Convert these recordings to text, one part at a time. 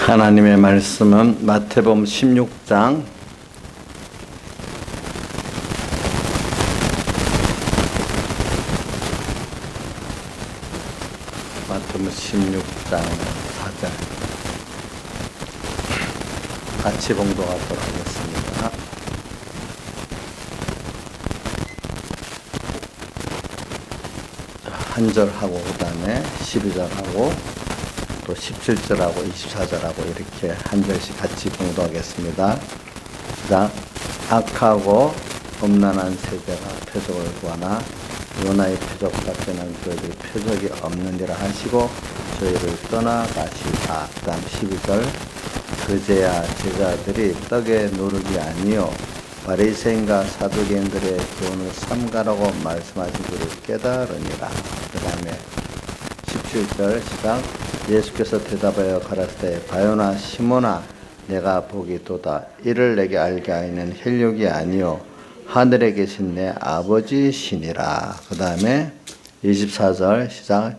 하나님의 말씀은 마태복음 16장 마태복음 16장 4절 같이 봉독하도록 하겠습니다. 한 절하고 그 다음에 12절하고 또 17절하고 24절하고 이렇게 한 절씩 같이 봉독하겠습니다. 자, 악하고 음란한 세대가 표적을 구하나 요나의 표적 같은 그들이 표적이 없느니라 하시고 저희를 떠나가시다. 그 다음 12절 그제야 제자들이 떡에 누룩이 아니요 바리새인과 사두개인들의 교훈을 삼가라고 말씀하신 줄을 깨달으니라. 그 다음에 17절 시작 예수께서 대답하여 가라사대 바요나 시몬아 내가 보기도다 이를 내게 알게 하는 혈육이 아니요 하늘에 계신 내 아버지시니라. 그 다음에 24절 시작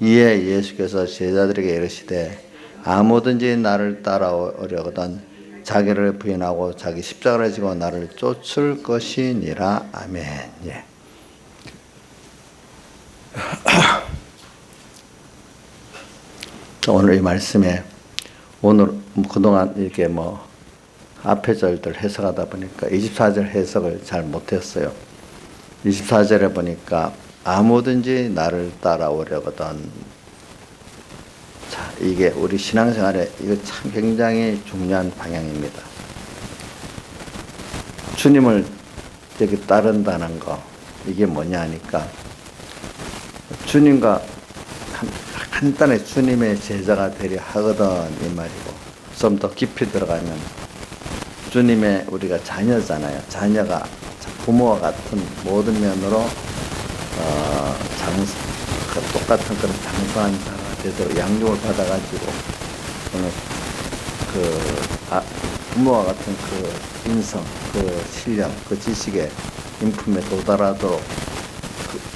이에 예수께서 제자들에게 이르시되 아무든지 나를 따라오려거든 자기를 부인하고 자기 십자가를 지고 나를 쫓을 것이니라. 아멘. 예. 오늘 이 말씀에 오늘 그동안 이렇게 앞에 절들 해석하다 보니까 24절 해석을 잘 못했어요. 24절에 보니까 아무든지 나를 따라오려거든. 자, 이게 우리 신앙생활에 이거 참 굉장히 중요한 방향입니다. 주님을 이렇게 따른다는 거 이게 뭐냐 하니까 주님과 간단히 주님의 제자가 되려 하거든 이 말이고 좀 더 깊이 들어가면 주님의 우리가 자녀잖아요. 자녀가 부모와 같은 모든 면으로 똑같은 그런 장수한 자가 되도록 양육을 받아가지고 오늘 부모와 같은 그 인성, 그 실력, 그 지식의 인품에 도달하도록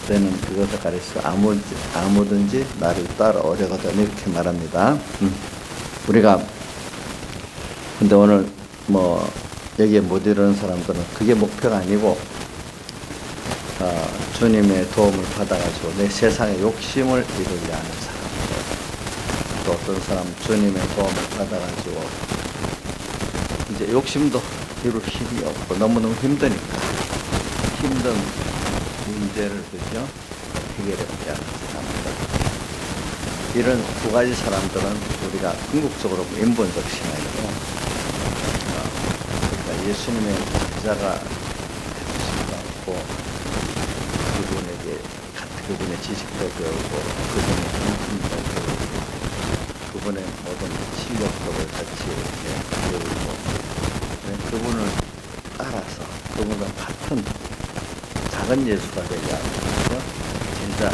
되는 그것을 가리켜 아무든지 나를 따라오려거든 이렇게 말합니다. 우리가 근데 오늘 여기에 못 이루는 사람들은 그게 목표가 아니고 주님의 도움을 받아가지고 내 세상의 욕심을 이루려 하는 사람들, 또 어떤 사람 주님의 도움을 받아가지고 이제 욕심도 이룰 힘이 없고 너무너무 힘드니까 힘든 문제를 그죠 해결해야 합니다. 이런 두 가지 사람들은 우리가 궁극적으로 인본적 신앙이고 그러니까 예수님의 제자가 되고 않고 그분의 지식도 배우고 그분의 인품도 배우고 그분의 모든 실력들을 같이 배우고 그분을 따라서 그분과 같은 작은 예수가 되려 하고 진짜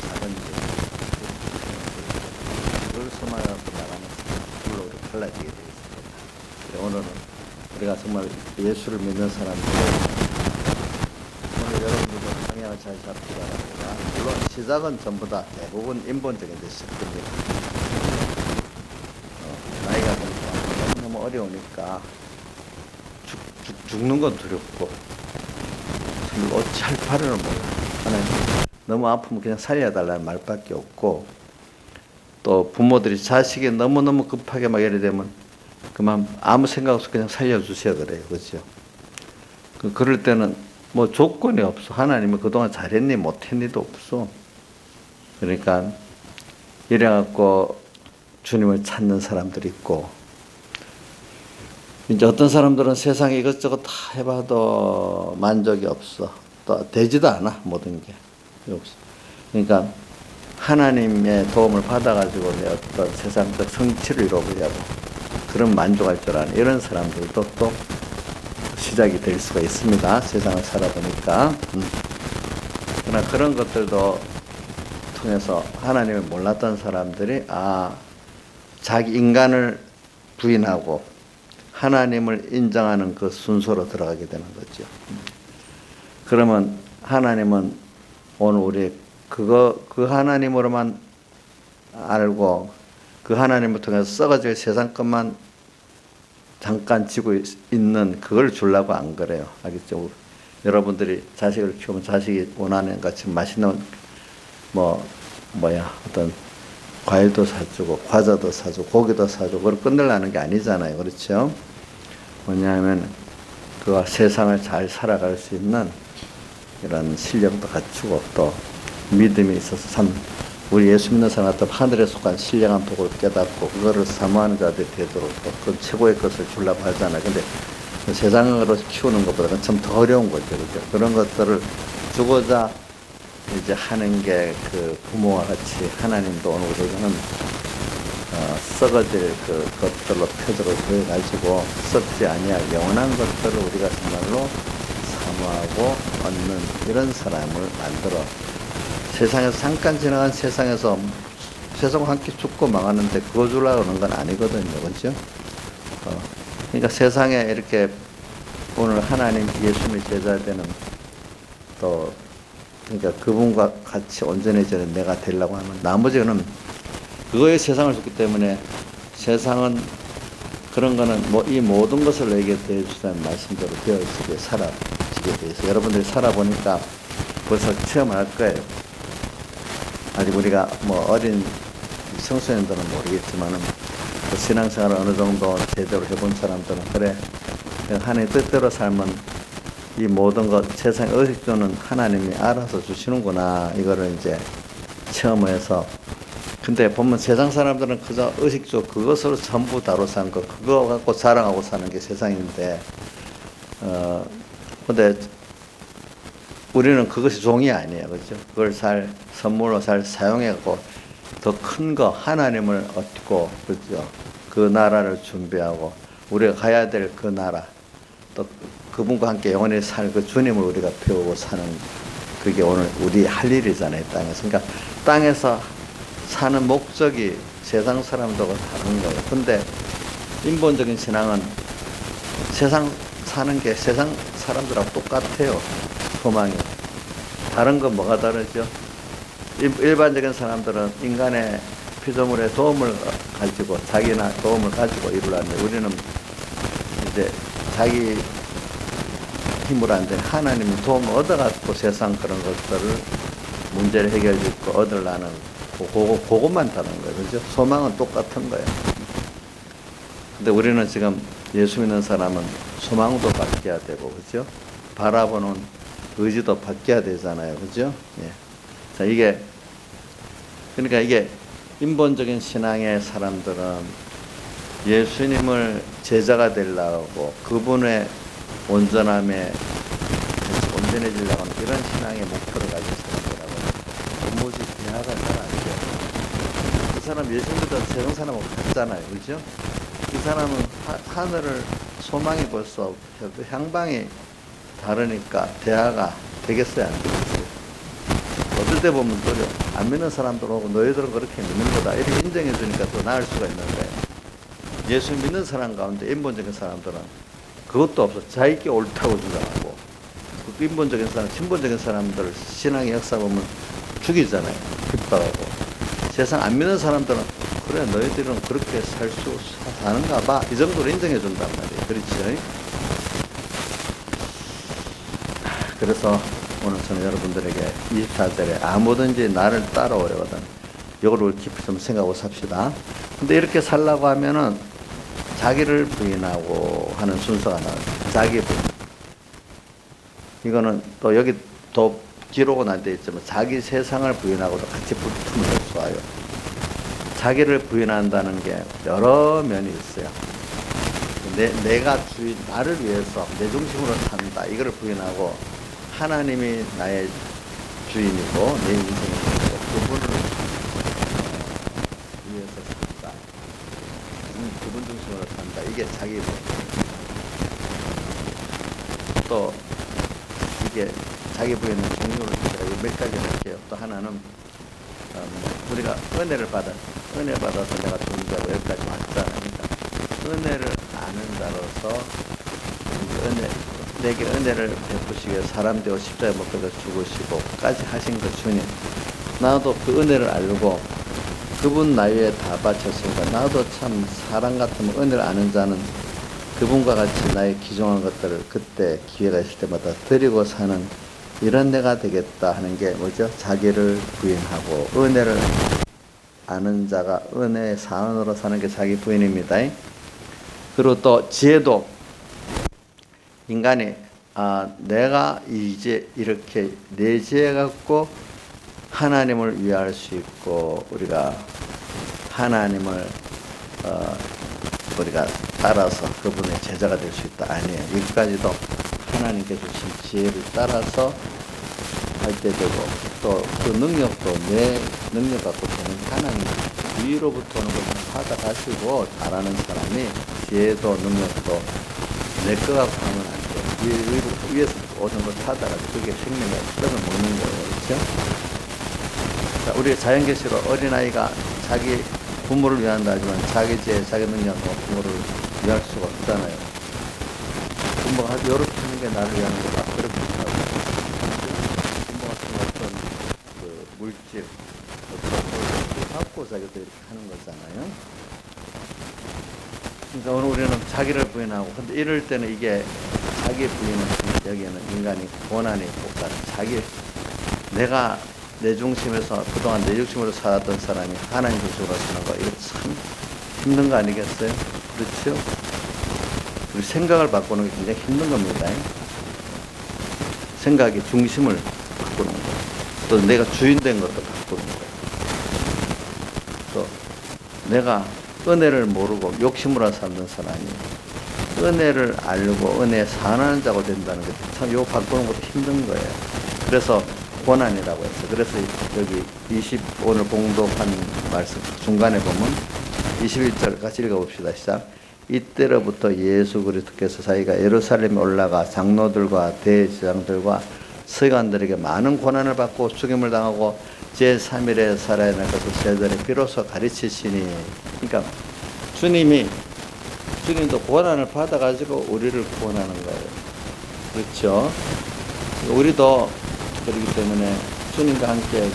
작은 예수 그걸 소망하고 나가는 불로 갈라지게 되어 있습니다. 오늘은 우리가 정말 예수를 믿는 사람들 오늘 여러분들도 방향을 잘 잡기 바랍니다. 물론 시작은 전부 다 대부분 인본적인 데 시작됩니다. 나이가 들니까 너무 어려우니까 죽는 건 두렵고 어찌할 바를 몰라. 하나님 너무 아프면 그냥 살려달라는 말밖에 없고 또 부모들이 자식이 너무너무 급하게 막 이래 되면 그만 아무 생각 없이 그냥 살려주세요 그래요. 그죠? 그럴 때는 조건이 없어. 하나님은 그동안 잘했니 못했니도 없어. 그러니까 이래갖고 주님을 찾는 사람들이 있고 이제 어떤 사람들은 세상에 이것저것 다 해봐도 만족이 없어. 또 되지도 않아 모든 게. 그러니까 하나님의 도움을 받아가지고 내 어떤 세상적 성취를 이루려고 그런 만족할 줄 아는 이런 사람들도 또 시작이 될 수가 있습니다. 세상을 살아보니까. 그러나 그런 것들도 통해서 하나님을 몰랐던 사람들이 자기 인간을 부인하고 하나님을 인정하는 그 순서로 들어가게 되는 거죠. 그러면 하나님은 오늘 우리 그 하나님으로만 알고 그 하나님을 통해서 썩어질 세상 것만 잠깐 지고 있는 그걸 주려고 안 그래요. 알겠죠? 여러분들이 자식을 키우면 자식이 원하는 같이 맛있는 어떤 과일도 사주고 과자도 사주고 고기도 사주고 그걸 끝내려는 게 아니잖아요. 그렇죠? 뭐냐면 그 세상을 잘 살아갈 수 있는 이런 실력도 갖추고 또 믿음이 있어서 참 우리 예수 믿는 사람한테 하늘에 속한 신령한 복을 깨닫고 그거를 사모하는 자들이 되도록 그 최고의 것을 주려고 하잖아요. 근데 세상으로 키우는 것보다는 참 더 어려운 거죠. 그죠? 그런 것들을 주고자 이제 하는 게 그 부모와 같이 하나님도 오늘 우리는 썩어질 그 것들로 표적을 보여가지고 썩지 아니할 영원한 것들을 우리가 정말로 사모하고 얻는 이런 사람을 만들어 세상에서 잠깐 지나간 세상에서 세상과 함께 죽고 망하는데 그거 주려고 하는 건 아니거든요. 그렇죠? 그러니까 세상에 이렇게 오늘 하나님 예수님의 제자되는 또 그러니까 그분과 같이 온전해지는 내가 되려고 하면 나머지는 그거에 세상을 줬기 때문에 세상은 그런 거는 이 모든 것을 내게 대해주시는 말씀대로 되어지게 살아지게 돼 있어요. 여러분들이 살아보니까 벌써 체험할 거예요. 아직 우리가 어린 청소년들은 모르겠지만은 그 신앙생활을 어느 정도 제대로 해본 사람들은 그래 하나님 뜻대로 살면 이 모든 것 세상의 의식주는 하나님이 알아서 주시는구나 이거를 이제 체험해서 근데 보면 세상 사람들은 그저 의식주 그것으로 전부 다뤄 사는 거 그거 갖고 자랑하고 사는 게 세상인데 근데 우리는 그것이 종이 아니에요. 그렇죠? 그걸 선물로 사용하고 더 큰 거 하나님을 얻고 그렇죠? 그 나라를 준비하고 우리가 가야 될 그 나라 또 그분과 함께 영원히 살 그 주님을 우리가 배우고 사는 그게 오늘 우리 할 일이잖아요. 땅에서. 그러니까 땅에서 사는 목적이 세상 사람들과 다른 거예요. 근데 인본적인 신앙은 세상 사는 게 세상 사람들하고 똑같아요. 소망이. 다른 건 뭐가 다르죠? 일반적인 사람들은 인간의 피조물의 도움을 가지고 자기나 도움을 가지고 일을 하는데 우리는 이제 자기 힘으로 안 되는 하나님의 도움을 얻어갖고 세상 그런 것들을 문제를 해결짓고 얻으려는 그것만 다른 거예요. 그죠? 소망은 똑같은 거예요. 근데 우리는 지금 예수 믿는 사람은 소망도 바뀌어야 되고, 그죠? 바라보는 의지도 바뀌어야 되잖아요. 그죠? 예. 자, 그러니까 이게 인본적인 신앙의 사람들은 예수님을 제자가 되려고 그분의 온전함에 온전해지려고 하는 이런 신앙의 목표를 가진 사람들하고 도무지 대화가 잘 안 돼요. 그 사람 예수님보다 세상 사람하고 같잖아요. 그죠? 이 사람은 하늘을 소망이 벌써 향방이 다르니까 대화가 되겠어요? 안 되겠어요? 어떨 때 보면 또 안 믿는 사람들 오고 너희들은 그렇게 믿는 거다 이렇게 인정해 주니까 또 나을 수가 있는데 예수 믿는 사람 가운데 인본적인 사람들은 그것도 없어. 자기께 옳다고 주장하고 그 인본적인 사람, 친본적인 사람들 신앙의 역사 보면 죽이잖아요. 핍박하고 세상 안 믿는 사람들은 그래 너희들은 그렇게 사는가 봐 이 정도로 인정해 준단 말이에요. 그렇죠? 그래서 오늘 저는 여러분들에게 24절에 아무든지 나를 따라오려거든 이걸 깊이 좀 생각하고 삽시다. 근데 이렇게 살라고 하면은 자기를 부인하고 하는 순서가 나와요. 자기 부인. 이거는 또 여기 더 기록은 안 되어 있지만 자기 세상을 부인하고도 같이 붙으면 좋아요. 자기를 부인한다는 게 여러 면이 있어요. 내가 주인, 나를 위해서 내 중심으로 산다. 이거를 부인하고 하나님이 나의 주인이고 내 인생의 주인이고 그분을 위해서 산다. 그분 중심으로 산다. 이게 자기 부인. 또 이게 자기 부인은 종류를 몇 가지 할게요. 또 하나는 우리가 은혜를 받아서 내가 존재하고 여기까지 왔잖아요. 그러니까 은혜를 아는 자로서 내게 은혜를 베푸시기 위해 사람 되어 십자가에 못 박혀 죽으시고까지 하신 그 주님. 나도 그 은혜를 알고 그분 나이에 다 바쳤으니까 나도 참 사람 같으면 은혜를 아는 자는 그분과 같이 나의 귀중한 것들을 그때 기회가 있을 때마다 드리고 사는 이런 내가 되겠다 하는 게 뭐죠? 자기를 부인하고 은혜를 아는 자가 은혜의 사원으로 사는 게 자기 부인입니다. 그리고 또 지혜도 인간이 내가 이제 이렇게 내 지혜 갖고 하나님을 위할 수 있고 우리가 하나님을 우리가 따라서 그분의 제자가 될 수 있다. 아니에요. 여기까지도 하나님께 주신 지혜를 따라서 할 때 되고 또 그 능력도 내 능력 갖고 되는 하나님 위로부터 오는 것을 받아가시고 잘하는 사람이 지혜도 능력도 내 거 갖고 하면 안 돼. 위에서 오는 걸 받아가지고 그게 생명의 떡을 먹는 거예요. 그렇죠? 자, 우리 자연계시로 어린아이가 자기 부모를 위한다 하지만 자기 지혜, 자기 능력으로 부모를 위할 수가 없잖아요. 부모가 이렇게 하는 게 나를 위하는 거다. 그렇게 하고 부모 같은 어떤 그 물질, 어떤 걸 갖고 자기들 이렇게 하는 거잖아요. 그러니까 오늘 우리는 자기를 부인하고, 근데 이럴 때는 이게 자기 부인은 여기에는 인간이 고난이 복다. 내가 내 중심에서 그동안 내 중심으로 살았던 사람이 하나님 중심으로 사는 거, 이거 참 힘든 거 아니겠어요? 그렇죠? 우리 생각을 바꾸는 게 굉장히 힘든 겁니다. 생각의 중심을 바꾸는 거. 또 내가 주인 된 것도 바꾸는 거. 또 내가 은혜를 모르고 욕심으로 살던 사람이 은혜를 알고 은혜에 산하는 자가 된다는 게 참 이거 바꾸는 것도 힘든 거예요. 그래서 고난이라고 했어요. 그래서 여기 오늘 봉독한 말씀 중간에 보면 21절 같이 읽어봅시다. 시작. 이때로부터 예수 그리스도께서 자기가 예루살렘에 올라가 장로들과 대제사장들과 서기관들에게 많은 고난을 받고 죽임을 당하고 제3일에 살아야 할 것을 제자들에 비로소 가르치시니. 그러니까 주님도 고난을 받아가지고 우리를 구원하는 거예요. 그렇죠? 우리도 그렇기 때문에 주님과 함께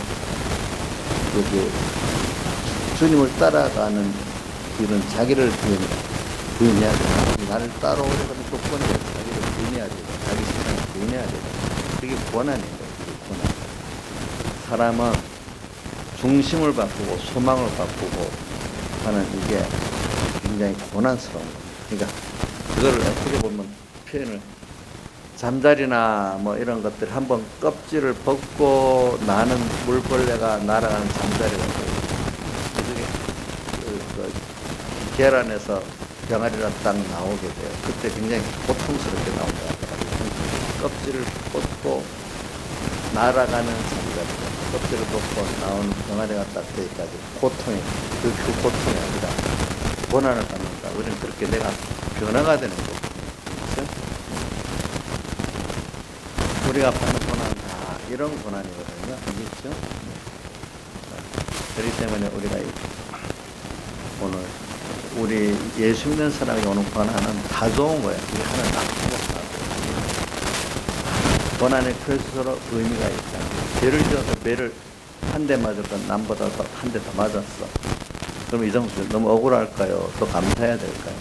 주님을 따라가는 길은 자기를 부인해야 돼. 나를 따라오려는 조건이 자기를 부인해야 돼. 자기 신앙을 부인해야 돼. 그게 고난인 거예요. 그게 고난. 사람은 중심을 바꾸고 소망을 바꾸고 하는 이게 굉장히 고난스러운 거예요. 그러니까 그거를 어떻게 보면 표현을 잠자리나 뭐 이런 것들 한번 껍질을 벗고 나는 물벌레가 날아가는 잠자리가 그중에 계란에서 병아리가 딱 나오게 돼요. 그때 굉장히 고통스럽게 나온 것 같아요. 껍질을 벗고 날아가는 잠자리, 껍질을 벗고 나오는 병아리가 딱 되기까지 고통이 그 고통이 아니라 고난을 받는다. 우리는 그렇게 내가 변화가 되는 거죠. 우리가 받는 고난은 다 이런 고난이거든요. 알겠죠? 그렇기 때문에 우리가 오늘 우리 예수 믿는 사람이 오는 고난은 다 좋은 거예요. 우리 하나 나쁘고 다 고난의 표시로 의미가 있다. 죄를 지어서 배를 한 대 맞았던 남보다 더 한 대 더 맞았어. 그럼 이정수 너무 억울할까요? 또 감사해야 될까요?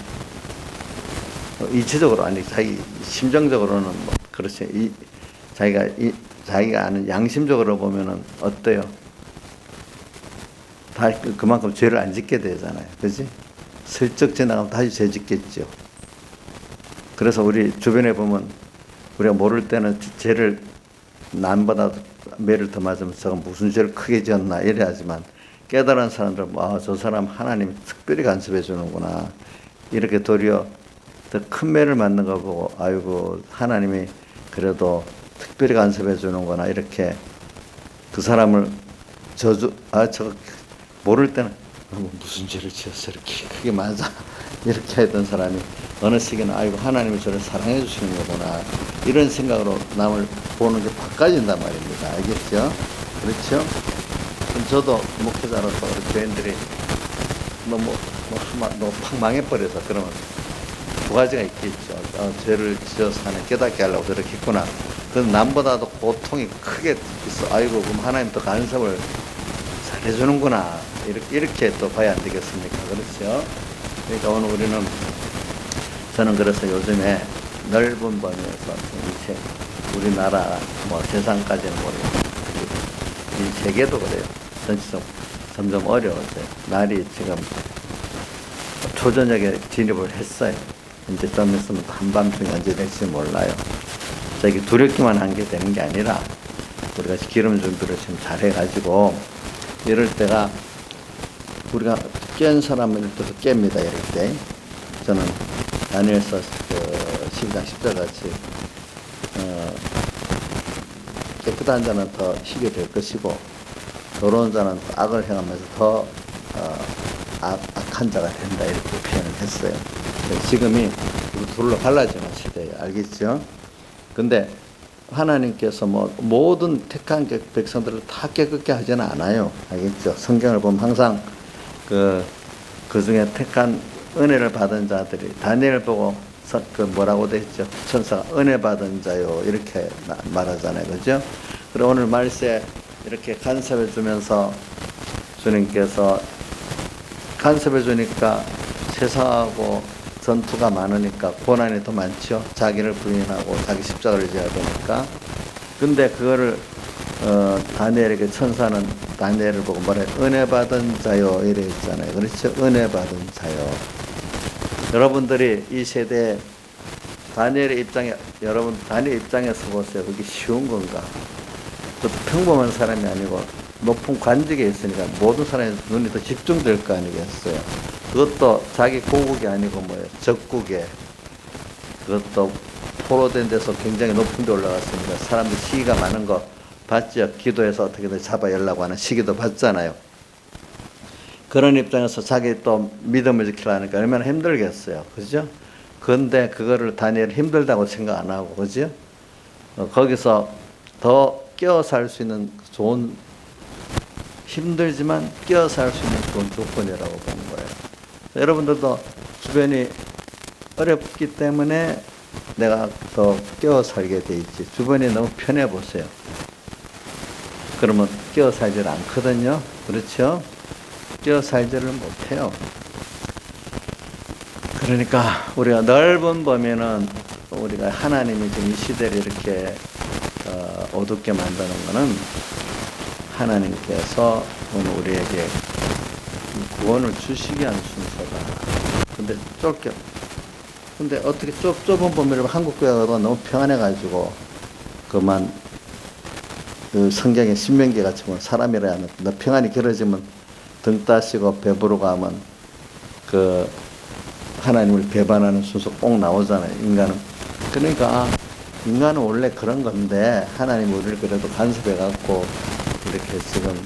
이치적으로 아니 자기 심정적으로는 뭐 그렇지. 자기가 아는 양심적으로 보면은 어때요? 다 그만큼 죄를 안 짓게 되잖아요. 그지? 슬쩍 지나가면 다시 죄 짓겠죠. 그래서 우리 주변에 보면 우리가 모를 때는 죄를 남보다 매를 더 맞으면 저가 무슨 죄를 크게 지었나 이래 하지만 깨달은 사람들은 저 사람 하나님이 특별히 간섭해 주는구나. 이렇게 도리어 더 큰 매를 맞는 거 보고 아이고 하나님이 그래도 특별히 간섭해 주는구나. 이렇게 그 사람을 저거 모를 때는 무슨 죄를 지었어 이렇게 크게 맞아 이렇게 했던 사람이 어느 시기는 아이고 하나님이 저를 사랑해 주시는 거구나 이런 생각으로 남을 보는 게 바꿔진단 말입니다. 알겠죠? 그렇죠? 그럼 저도 목회자로서 우리 교인들이 너무 팍 망해버려서 그러면 두 가지가 있겠죠. 죄를 지어서 하나 깨닫게 하려고 저렇게 했구나. 그건 남보다도 고통이 크게 있어. 아이고 그럼 하나님 또 간섭을 잘해주는구나 이렇게 또 봐야 안 되겠습니까? 그렇죠? 그러니까 오늘 저는 그래서 요즘에 넓은 범위에서 우리나라 뭐 세상까지는 모르겠어요. 이 세계도 그래요. 전체적으로 점점 어려워져요. 날이 지금 초저녁에 진입을 했어요. 이제 좀 있으면 한밤중에 언제 될지 몰라요. 저기 두렵기만 한 게 되는 게 아니라 우리가 기름 준비를 지금 잘 해가지고 이럴 때가 우리가 깬 사람은 이럴 때도 깹니다. 이럴 때 저는 다니엘서 12장 10절 같이 깨끗한 자는 더 희게 될 것이고 더러운 자는 더 악을 행하면서 더 악한 자가 된다 이렇게 표현을 했어요. 지금이 둘로 갈라지는 시대예요. 알겠죠? 근데 하나님께서 모든 택한 백성들을 다 깨끗게 하지는 않아요. 알겠죠? 성경을 보면 항상 그 중에 택한 은혜를 받은 자들이 다니엘을 보고 뭐라고 돼 있죠? 천사가 은혜 받은 자요 이렇게 말하잖아요. 그죠? 그리고 오늘 말세 이렇게 간섭해 주면서 주님께서 간섭해 주니까 세상하고 전투가 많으니까 고난이 더 많죠. 자기를 부인하고 자기 십자가를 져야 되니까. 근데 그거를 다니엘에게 천사는 다니엘을 보고 뭐래? 은혜 받은 자요 이래 있잖아요. 그렇죠? 은혜 받은 자요. 여러분들이 이 세대에 다니엘 입장에서 보세요. 그게 쉬운 건가? 또 평범한 사람이 아니고 높은 관직에 있으니까 모든 사람의 눈이 더 집중될 거 아니겠어요. 그것도 자기 고국이 아니고 적국에 그것도 포로된 데서 굉장히 높은 데 올라갔으니까 사람들 시기가 많은 거 봤죠. 기도해서 어떻게든 잡아열라고 하는 시기도 봤잖아요. 그런 입장에서 자기 또 믿음을 지키려니까 얼마나 힘들겠어요. 그죠? 그런데 그거를 다니엘 힘들다고 생각 안 하고, 그죠? 거기서 더 끼어 살 수 있는 좋은, 힘들지만 끼어 살 수 있는 좋은 조건이라고 보는 거예요. 여러분들도 주변이 어렵기 때문에 내가 더 끼어 살게 돼 있지. 주변이 너무 편해 보세요. 그러면 끼어 살지를 않거든요. 그렇죠? 끼어 살지를 못해요. 그러니까 우리가 넓은 범위는 우리가 하나님이 지금 이 시대를 이렇게 어둡게 만드는 것은 하나님께서 오늘 우리에게 구원을 주시기 위한 순서다. 근데 어떻게 좁은 범위를 한국교회가 너무 평안해가지고 그만 그 성경의 신명기 같이 보면 사람이라 하면 너 평안이 길어지면 등 따시고 배부르고 하면 그 하나님을 배반하는 순서 꼭 나오잖아요. 인간은. 그러니까 인간은 원래 그런 건데 하나님 우리를 그래도 간섭해갖고 이렇게 지금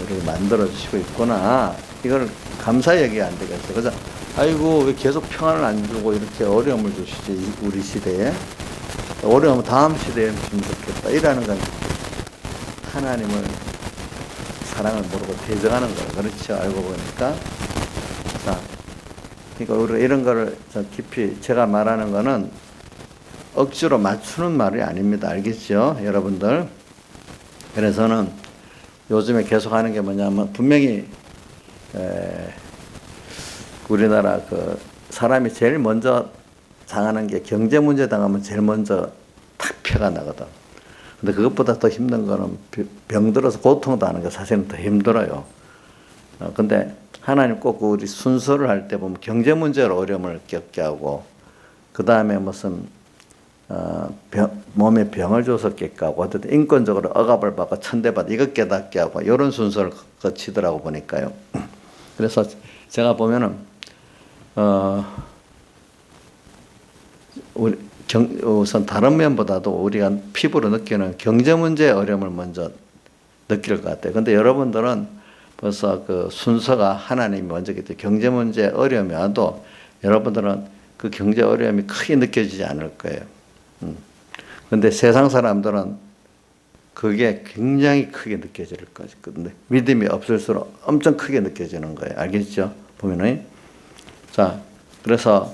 우리를 만들어주시고 있구나. 이걸 감사히 여기가 안 되겠어요. 그래서 아이고 왜 계속 평안을 안 주고 이렇게 어려움을 주시지 우리 시대에. 어려우면 다음 시대에 좀 좋겠다. 이라는 건 하나님을 사랑을 모르고 대적하는 거예요. 그렇죠. 알고 보니까. 자, 그러니까 우리가 이런 거를 깊이 제가 말하는 거는 억지로 맞추는 말이 아닙니다. 알겠죠? 여러분들. 그래서는 요즘에 계속 하는 게 뭐냐면 분명히 우리나라 그 사람이 제일 먼저 당하는 게 경제 문제 당하면 제일 먼저 탁 표가 나거든. 근데 그것보다 더 힘든 거는 병들어서 고통당하는 게 사실은 더 힘들어요. 근데 하나님 꼭 우리 순서를 할 때 보면 경제 문제로 어려움을 겪게 하고 그 다음에 무슨 몸에 병을 줘서 깨게 하고 어쨌든 인권적으로 억압을 받고 천대받아 이것 깨닫게 하고 이런 순서를 거치더라고 보니까요. 그래서 제가 보면은 우선 다른 면보다도 우리가 피부로 느끼는 경제 문제의 어려움을 먼저 느낄 것 같아요. 근데 여러분들은 벌써 그 순서가 하나님이 먼저기 때문에 경제 문제 어려움이 와도 여러분들은 그 경제 어려움이 크게 느껴지지 않을 거예요. 근데 세상 사람들은 그게 굉장히 크게 느껴질 거거든요. 믿음이 없을수록 엄청 크게 느껴지는 거예요. 알겠죠? 보면은. 자, 그래서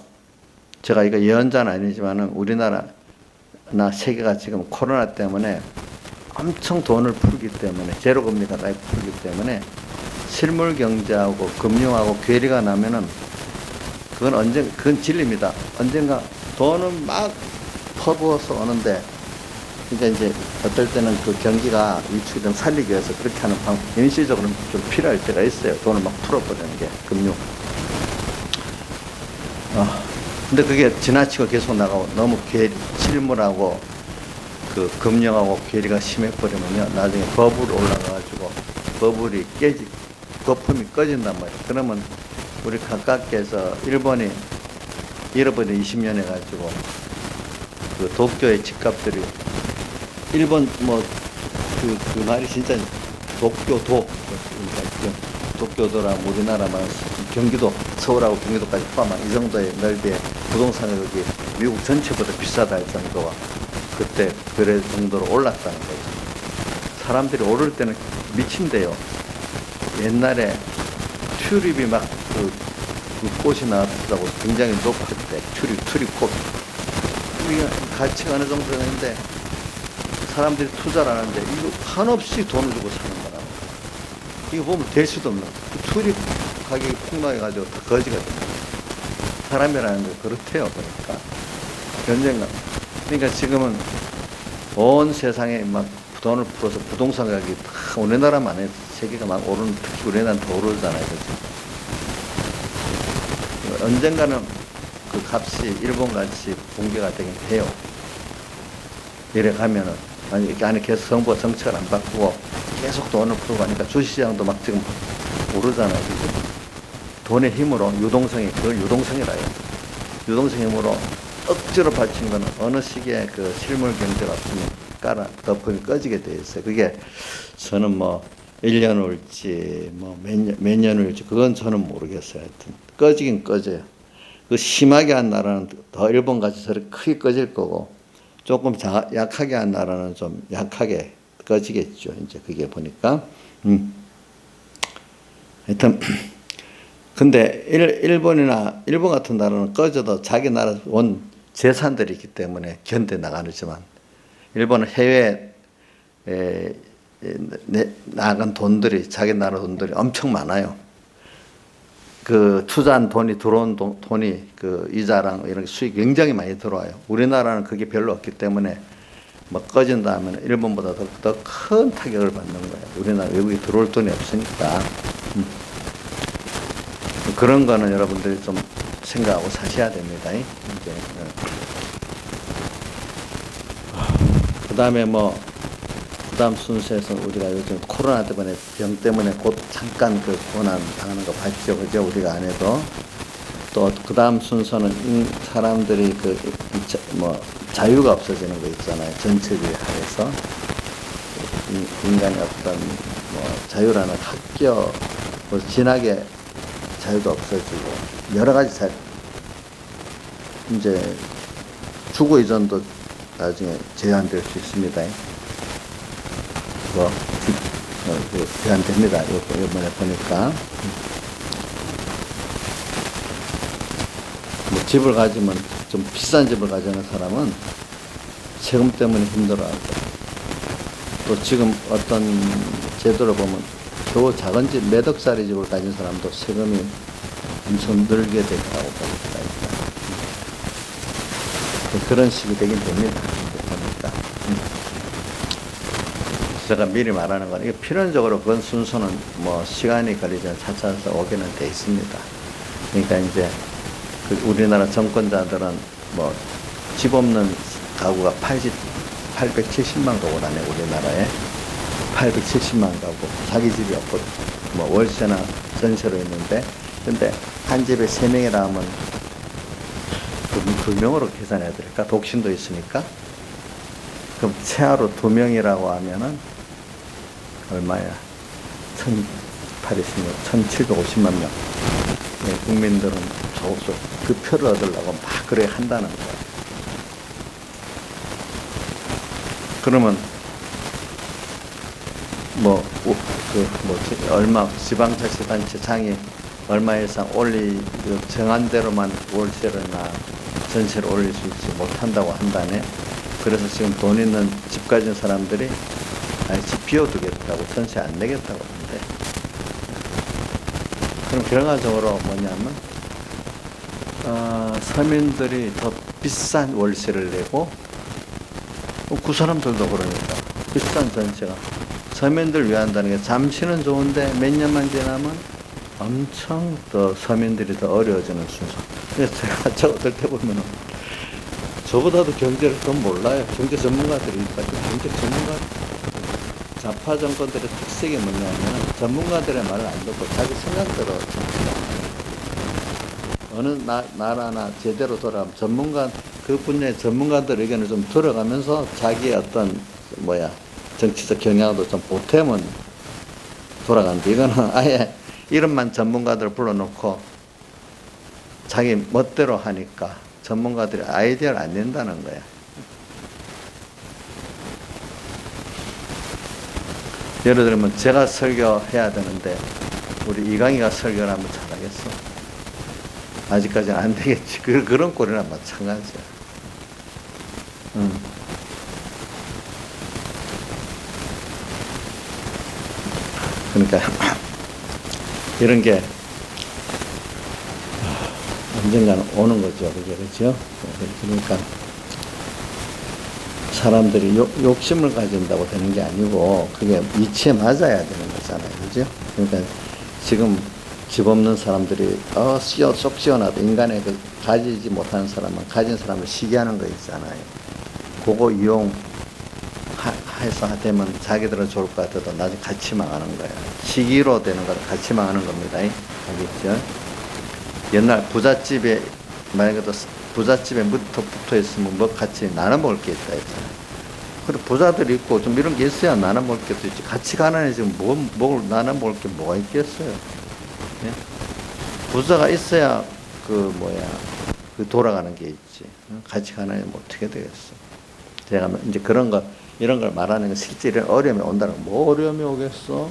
제가 이거 예언자는 아니지만은 우리나라나 세계가 지금 코로나 때문에 엄청 돈을 풀기 때문에 제로금리가 다 풀기 때문에 실물 경제하고 금융하고 괴리가 나면은 그건 진리입니다. 언젠가 돈은 막 퍼부어서 오는데, 그러니까 이제 어떨 때는 그 경기가 위축이 좀 살리기 위해서 그렇게 하는 일시적으로 좀 필요할 때가 있어요. 돈을 막 풀어버리는 게, 금융. 근데 그게 지나치고 계속 나가고 너무 실물하고 그 금융하고 괴리가 심해버리면요, 나중에 버블 올라가가지고 거품이 꺼진단 말이에요. 그러면 우리 가깝게서 일본이 잃어버린 20년 해가지고 그 도쿄의 집값들이 일본 그 말이 진짜 도쿄도, 그러니까 도쿄도랑 우리나라만 경기도, 서울하고 경기도까지 포함한 이 정도의 넓이의 부동산 가격이 미국 전체보다 비싸다 할 정도가 그때 그래 정도로 올랐다는 거죠. 사람들이 오를 때는 미친대요. 옛날에 튤립이 막 그 꽃이 나왔다고 굉장히 높을 때, 튤립꽃. 우리가 가치가 어느 정도 되는데 사람들이 투자를 하는데 이거 한없이 돈을 주고 사는 거라고. 이거 보면 될 수도 없는. 그 튤립 가격이 폭락해가지고 다 거지가 됩니다. 사람이라는 게 그렇대요. 그러니까 그러니까 지금은 온 세상에 막 돈을 풀어서 부동산 가격이 다 우리나라만 해 세계가 막 오르는, 특히 우리나라는 더 오르잖아요. 그렇죠? 언젠가는 그 값이 일본같이 붕괴가 되긴 해요. 이래 가면은, 아니, 이렇게 안에 계속 정부가 정책을 안 바꾸고 계속 돈을 풀고 가니까 주식시장도 막 지금 오르잖아요. 그죠? 돈의 힘으로 그걸 유동성이라 해요. 유동성 힘으로 억지로 받친 거는 어느 시기에 그 실물 경제가 없으면 거품이 꺼지게 돼 있어요. 그게 저는 1년 올지 몇 년 올지 그건 저는 모르겠어요. 하여튼 꺼지긴 꺼져요. 그 심하게 한 나라는 더 일본같이 저렇게 크게 꺼질 거고, 조금 약하게 한 나라는 좀 약하게 꺼지겠죠. 이제 그게 보니까. 하여튼 근데 일본 같은 나라는 꺼져도 자기 나라 원 재산들이 있기 때문에 견뎌 나가지만, 일본은 해외에 나간 돈들이, 자기 나라 돈들이 엄청 많아요. 그 투자한 돈이, 들어온 돈이 그 이자랑 이런 수익이 굉장히 많이 들어와요. 우리나라는 그게 별로 없기 때문에 꺼진다 하면 일본보다 더 큰 타격을 받는 거예요. 우리나라 외국에 들어올 돈이 없으니까. 그런 거는 여러분들이 좀 생각하고 사셔야 됩니다. 이제. 그 다음에 그 다음 순서에서 우리가 요즘 코로나 때문에, 병 때문에 곧 잠깐 그 고난 당하는 거 봤죠. 그죠? 우리가 안 해도. 또 그 다음 순서는 사람들이 자유가 없어지는 거 있잖아요. 전체주의하에서. 인간의 어떤 자유라는 학교, 진학의 자유도 없어지고, 여러 가지 이제 주거 이전도 나중에 제한될 수 있습니다. 제한됩니다. 이번에 보니까. 집을 가지면, 좀 비싼 집을 가지는 사람은 세금 때문에 힘들어하고, 또 지금 어떤 제도를 보면 겨우 작은 집, 몇 억짜리 집을 가진 사람도 세금이 엄청 늘게 된다고 보니까. 그런 식이 되긴 됩니다. 보니까. 제가 미리 말하는 건, 이게 필연적으로 그건 순서는 시간이 걸리지 않아 차차서 오게는 돼 있습니다. 그러니까 이제 우리나라 정권자들은 집 없는 가구가 870만 가구라네, 우리나라에. 870만 가구. 자기 집이 없고, 월세나 전세로 있는데, 근데 한 집에 3명이라 하면 2명으로 계산해야 될까? 독신도 있으니까. 그럼 최하로 2명이라고 하면은 얼마야? 1750만 명. 국민들은 그 표를 얻으려고 막 그래 한다는 거야. 그러면 얼마, 지방자치단체장이 얼마 이상 정한 대로만 월세나 전세를 올릴 수 있지 못한다고 한다네. 그래서 지금 돈 있는 집 가진 사람들이 집 비워두겠다고, 전세 안 내겠다고 하는데, 그럼 결과적으로 뭐냐면 서민들이 더 비싼 월세를 내고 그 사람들도 그러니까 비싼 전세가 서민들 위한다는 게 잠시는 좋은데 몇 년만 지나면 엄청 더 서민들이 더 어려워지는 순서. 그래서 제가 적을 때 보면은 저보다도 경제를 더 몰라요. 경제 전문가들이 있다고. 경제 전문가 좌파 정권들의 특색이 뭐냐면 전문가들의 말을 안 듣고 자기 생각대로 어느 나라나 제대로 돌아가면 그 분야의 전문가들 의견을 좀 들어가면서 자기의 어떤 정치적 경향도 좀 보태면 돌아가는데 이거는 아예 이름만 전문가들 불러놓고 자기 멋대로 하니까 전문가들이 아이디어를 안 낸다는 거야. 예를 들면 제가 설교해야 되는데 우리 이강희가 설교를 하면 잘하겠어? 아직까지는 안 되겠지. 그런 꼴이랑 마찬가지야. 그러니까 이런 게 언젠가는 오는 거죠. 그죠? 그러니까 사람들이 욕심을 가진다고 되는 게 아니고 그게 이치에 맞아야 되는 거잖아요. 그죠? 그러니까 지금 집 없는 사람들이 쏙 시원하다. 인간의 그 가지지 못하는 사람은 가진 사람을 시기하는 거 있잖아요. 그거 이용해서 되면 자기들은 좋을 것 같아도 나중에 같이 망하는 거야. 시기로 되는 거 같이 망하는 겁니다. 알겠죠? 옛날 부잣집에 만약에 부잣집에 붙어 있으면 뭐 같이 나눠 먹을 게 있다 했잖아요. 그리고 부자들이 있고 좀 이런 게 있어야 나눠 먹을 게도 있지. 같이 가난해 지금 뭘 나눠 먹을 게 뭐가 있겠어요. 예? 부자가 있어야 그 돌아가는 게 있지. 같이 가난하면 어떻게 되겠어. 제가 이제 이런 걸 말하는 건 실제 이런 어려움이 온다는 거. 뭐 어려움이 오겠어?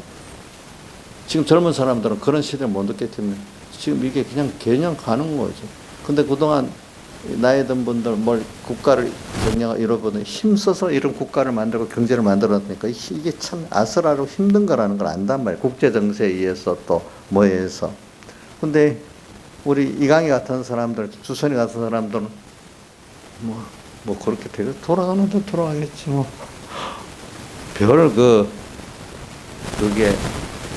지금 젊은 사람들은 그런 시대를 못 느꼈기 때문에 지금 이게 그냥 가는 거죠. 근데 그동안 나이 든 분들 국가를 정량을 이뤄보더니 힘써서 이런 국가를 만들고 경제를 만들었으니까 이게 참 아슬아슬 힘든 거라는 걸 안단 말이에요. 국제 정세에 의해서 또 뭐에 의해서. 근데 우리 이강희 같은 사람들, 주선이 같은 사람들은 뭐 그렇게 되게 돌아가는 데 돌아가겠지 뭐. 그게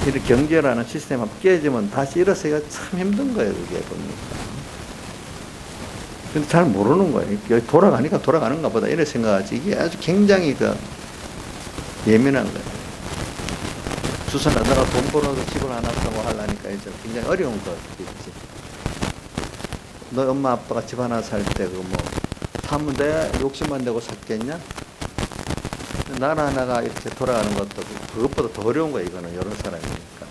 이 경제라는 시스템이 깨지면 다시 일어서기가 참 힘든 거예요. 그게 보니까. 근데 잘 모르는 거예요. 돌아가니까 돌아가는가 보다 이렇게 생각하지. 이게 아주 굉장히 예민한 거예요. 주선하다가 돈 벌어서 집을 하나 사고 하려니까 이제 굉장히 어려운 거 있지. 너 엄마 아빠가 집 하나 살 때 사면 내 욕심만 내고 샀겠냐? 나라 하나가 이렇게 돌아가는 것도 그것보다 더 어려운 거예요. 이거는 여러 사람이니까.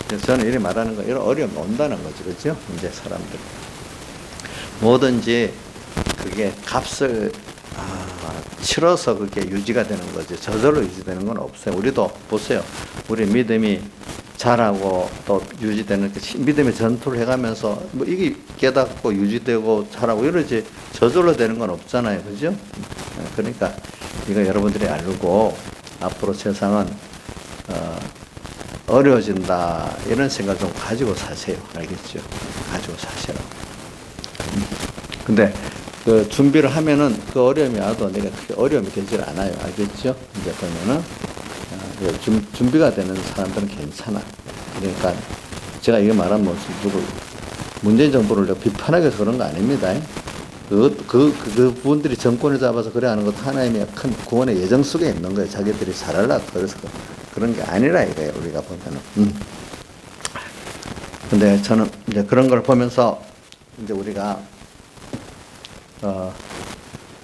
그래서 저는 이렇게 말하는 거 이런 어려움이 온다는 거죠. 그죠? 이제 사람들. 뭐든지 그게 값을 치러서 그게 유지가 되는 거죠. 저절로 유지되는 건 없어요. 우리도 보세요. 우리 믿음이 자라고 또 유지되는 믿음의 전투를 해가면서 이게 깨닫고 유지되고 자라고 이러지 저절로 되는 건 없잖아요. 그죠? 그러니까 이거 여러분들이 알고 앞으로 세상은 어려워진다 이런 생각 좀 가지고 사세요. 알겠죠? 가지고 사세요. 근데 그 준비를 하면은 그 어려움이 와도 내가 그렇게 어려움이 되질 않아요. 알겠죠? 이제 보면은 준비가 되는 사람들은 괜찮아. 그러니까 제가 이거 말하면 누구 문재인 정부를 비판하기 위해서 그런 거 아닙니다. 그 분들이 정권을 잡아서 그래 하는 것도 하나님의 큰 구원의 예정 속에 있는 거예요. 자기들이 잘하려고 그래서 그런 게 아니라 이거예요. 우리가 보면은. 근데 저는 이제 그런 걸 보면서 이제 우리가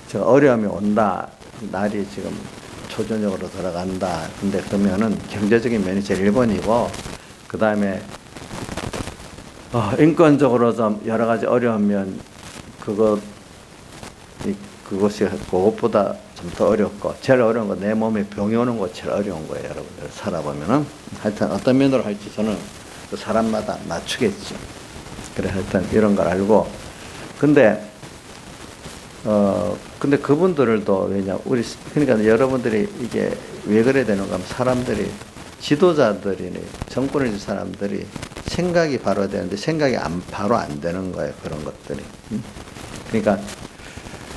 저 어려움이 온다. 날이 지금 초저녁으로 들어간다. 근데 그러면은 경제적인 면이 제일 1번이고, 그 다음에 인권적으로 좀 여러 가지 어려우면 그것이 그것보다 좀 더 어렵고, 제일 어려운 거 내 몸에 병이 오는 거 제일 어려운 거예요. 여러분들 살아보면은 하여튼 어떤 면으로 할지 저는 그 사람마다 맞추겠죠. 그래 하여튼 이런 걸 알고, 근데 그분들도 그러니까 여러분들이 이게 왜 그래야 되는가 하면 사람들이 지도자들이, 정권을 진 사람들이 생각이 바로 되는데 생각이 바로 안 되는 거예요. 그런 것들이. 그러니까